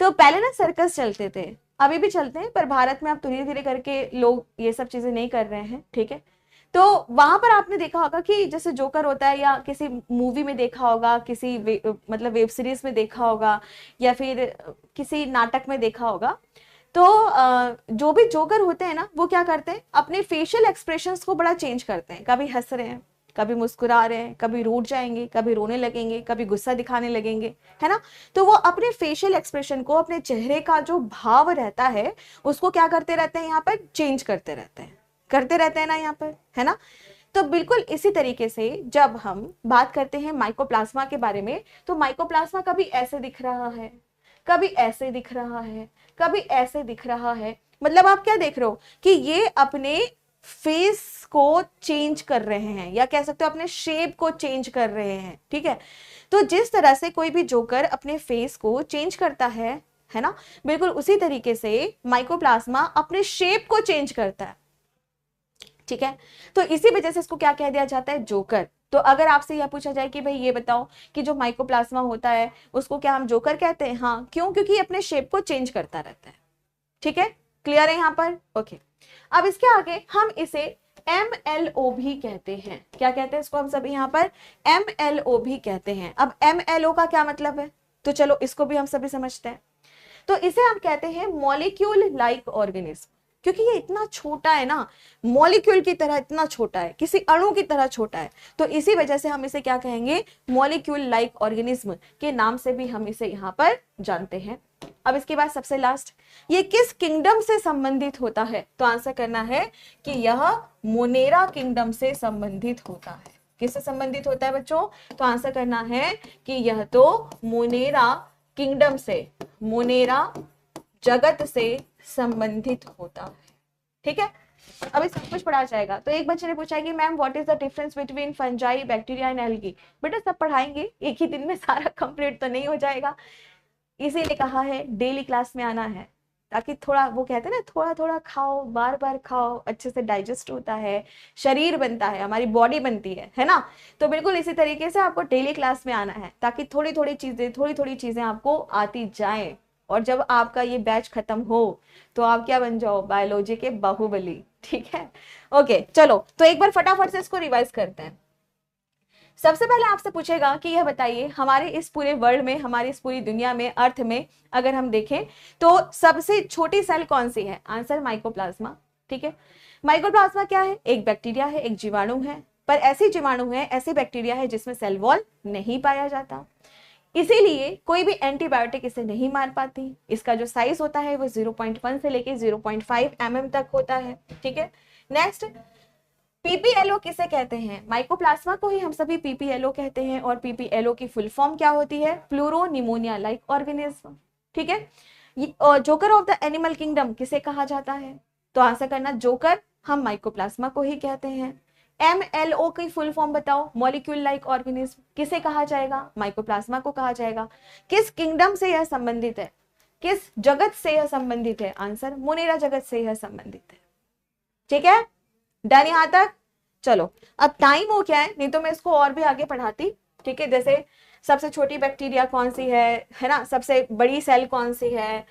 तो पहले ना सर्कस चलते थे, अभी भी चलते हैं, पर भारत में अब धीरे धीरे करके लोग ये सब चीजें नहीं कर रहे हैं, ठीक है। तो वहां पर आपने देखा होगा कि जैसे जोकर होता है, या किसी मूवी में देखा होगा, किसी मतलब वेब सीरीज में देखा होगा, या फिर किसी नाटक में देखा होगा। तो जो भी जोकर होते हैं ना, वो क्या करते हैं, अपने फेशियल एक्सप्रेशंस को बड़ा चेंज करते हैं, कभी हंस रहे हैं, कभी मुस्कुरा रहे हैं, कभी रूठ जाएंगे, कभी रोने लगेंगे, कभी गुस्सा दिखाने लगेंगे, है ना। तो वो अपने फेशियल एक्सप्रेशन को, अपने चेहरे का जो भाव रहता है उसको क्या करते रहते हैं, यहाँ पर चेंज करते रहते हैं, करते रहते हैं ना यहाँ पर, है ना। तो बिल्कुल इसी तरीके से जब हम बात करते हैं माइकोप्लाज्मा के बारे में, तो माइकोप्लाज्मा कभी ऐसे दिख रहा है, कभी ऐसे दिख रहा है, कभी ऐसे दिख रहा है। मतलब आप क्या देख रहे हो कि ये अपने फेस को चेंज कर रहे हैं, या कह सकते हो अपने शेप को चेंज कर रहे हैं, ठीक है। तो जिस तरह से कोई भी जोकर अपने फेस को चेंज करता है ना, बिल्कुल उसी तरीके से माइकोप्लाज्मा अपने शेप को चेंज करता है, ठीक है। तो इसी वजह से इसको क्या कह दिया जाता है, जोकर। तो अगर आपसे यह पूछा जाए कि भाई ये बताओ कि जो माइकोप्लाज्मा होता है उसको क्या हम जोकर कहते हैं, हाँ, क्यों, क्योंकि ये अपने शेप को चेंज करता रहता है, ठीक है। क्लियर है यहाँ पर, ओके। अब इसके आगे हम इसे MLO भी कहते हैं, क्या कहते हैं इसको हम सभी यहाँ पर, MLO भी कहते हैं। अब MLO का क्या मतलब है, तो चलो इसको भी हम सभी समझते हैं। तो इसे हम कहते हैं मॉलिक्यूल लाइक ऑर्गेनिज्म, क्योंकि ये इतना छोटा है ना, मॉलिक्यूल की तरह इतना छोटा है, किसी अणु की तरह छोटा है, तो इसी वजह से हम इसे क्या कहेंगे, मॉलिक्यूल लाइक ऑर्गेनिज्म के नाम से भी हम इसे यहाँ पर जानते हैं। अब इसके बाद सबसे लास्ट, ये किस किंगडम से संबंधित होता है, तो आंसर करना है कि यह मोनेरा किंगडम से संबंधित होता है। किससे संबंधित होता है बच्चों, तो आंसर करना है कि यह तो मोनेरा किंगडम से, मोनेरा जगत से संबंधित होता है, ठीक है। अभी सब कुछ पढ़ा जाएगा। तो एक बच्चे ने पूछा कि ma'am what is the difference between fungi, bacteria and algae. बेटा सब पढ़ाएंगे, एक ही दिन में सारा कंप्लीट तो नहीं हो जाएगा, इसीलिए कहा है डेली क्लास में आना है, ताकि थोड़ा, वो कहते हैं ना, थोड़ा थोड़ा खाओ, बार बार खाओ, अच्छे से डाइजेस्ट होता है, शरीर बनता है, हमारी बॉडी बनती है ना। तो बिल्कुल इसी तरीके से आपको डेली क्लास में आना है, ताकि थोड़ी थोड़ी चीजें आपको आती जाएं, और जब आपका ये बैच खत्म हो तो आप क्या बन जाओ, बायोलॉजी के बाहुबली, ठीक है। ओके चलो, तो एक बार फटाफट से इसको रिवाइज करते हैं। सबसे पहले आपसे पूछेगा कि यह बताइए हमारे इस पूरे वर्ल्ड में, हमारी इस पूरी दुनिया में, अर्थ में अगर हम देखें तो सबसे छोटी सेल कौन सी है, आंसर माइकोप्लाज्मा, ठीक है। माइकोप्लाज्मा क्या है, एक बैक्टीरिया है, एक जीवाणु है, पर ऐसी जीवाणु है, ऐसी बैक्टीरिया है जिसमें सेल वॉल नहीं पाया जाता, इसीलिए कोई भी एंटीबायोटिक इसे नहीं मार पाती। इसका जो साइज होता है वो 0.1 से लेके 0.5 mm तक होता है, ठीक है। नेक्स्ट, पीपीएलओ किसे कहते हैं, माइकोप्लाज्मा को ही हम सभी पीपीएलओ कहते हैं, और पीपीएलओ की फुल फॉर्म क्या होती है, प्लूरो निमोनिया लाइक ऑर्गेनिज्म, ठीक है। Joker of the animal kingdom किसे कहा जाता है, तो आंसर करना जोकर हम माइकोप्लाज्मा को ही कहते हैं। MLO की फुल फॉर्म बताओ, मॉलिक्यूल लाइक ऑर्गेनिज्म, किसे कहा जाएगा, माइकोप्लाज्मा को कहा जाएगा। किस किंगडम से यह संबंधित है, किस जगत से यह संबंधित है, आंसर मोनेरा जगत से यह संबंधित है, ठीक है। डन यहाँ तक, चलो अब टाइम हो क्या है, नहीं तो मैं इसको और भी आगे पढ़ाती, ठीक है। जैसे सबसे छोटी बैक्टीरिया कौन सी है ना, सबसे बड़ी सेल कौन सी है,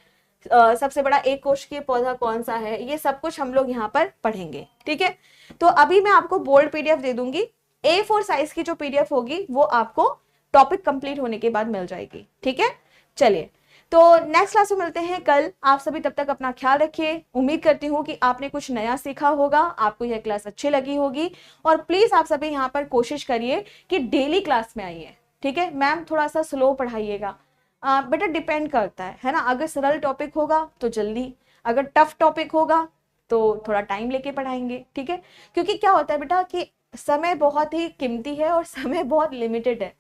सबसे बड़ा एक कोशिकीय पौधा कौन सा है, ये सब कुछ हम लोग यहाँ पर पढ़ेंगे, ठीक है। तो अभी मैं आपको बोल्ड पीडीएफ दे दूंगी, A4 साइज की जो पीडीएफ होगी वो आपको टॉपिक कंप्लीट होने के बाद मिल जाएगी, ठीक है। चलिए, तो नेक्स्ट क्लास में मिलते हैं कल। आप सभी तब तक अपना ख्याल रखिए। उम्मीद करती हूँ कि आपने कुछ नया सीखा होगा, आपको यह क्लास अच्छी लगी होगी, और प्लीज आप सभी यहाँ पर कोशिश करिए कि डेली क्लास में आइए, ठीक है। मैम थोड़ा सा स्लो पढ़ाइएगा, बेटा डिपेंड करता है ना, अगर सरल टॉपिक होगा तो जल्दी, अगर टफ टॉपिक होगा तो थोड़ा टाइम लेके पढ़ाएंगे, ठीक है। क्योंकि क्या होता है बेटा कि समय बहुत ही कीमती है और समय बहुत लिमिटेड है,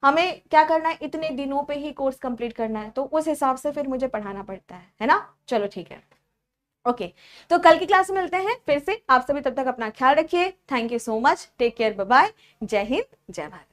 हमें क्या करना है, इतने दिनों पे ही कोर्स कंप्लीट करना है, तो उस हिसाब से फिर मुझे पढ़ाना पड़ता है ना। चलो ठीक है, ओके। तो कल की क्लास में मिलते हैं फिर से, आप सभी तब तक अपना ख्याल रखिए। Thank you so much, take care, bye bye, जय हिंद, जय भारत।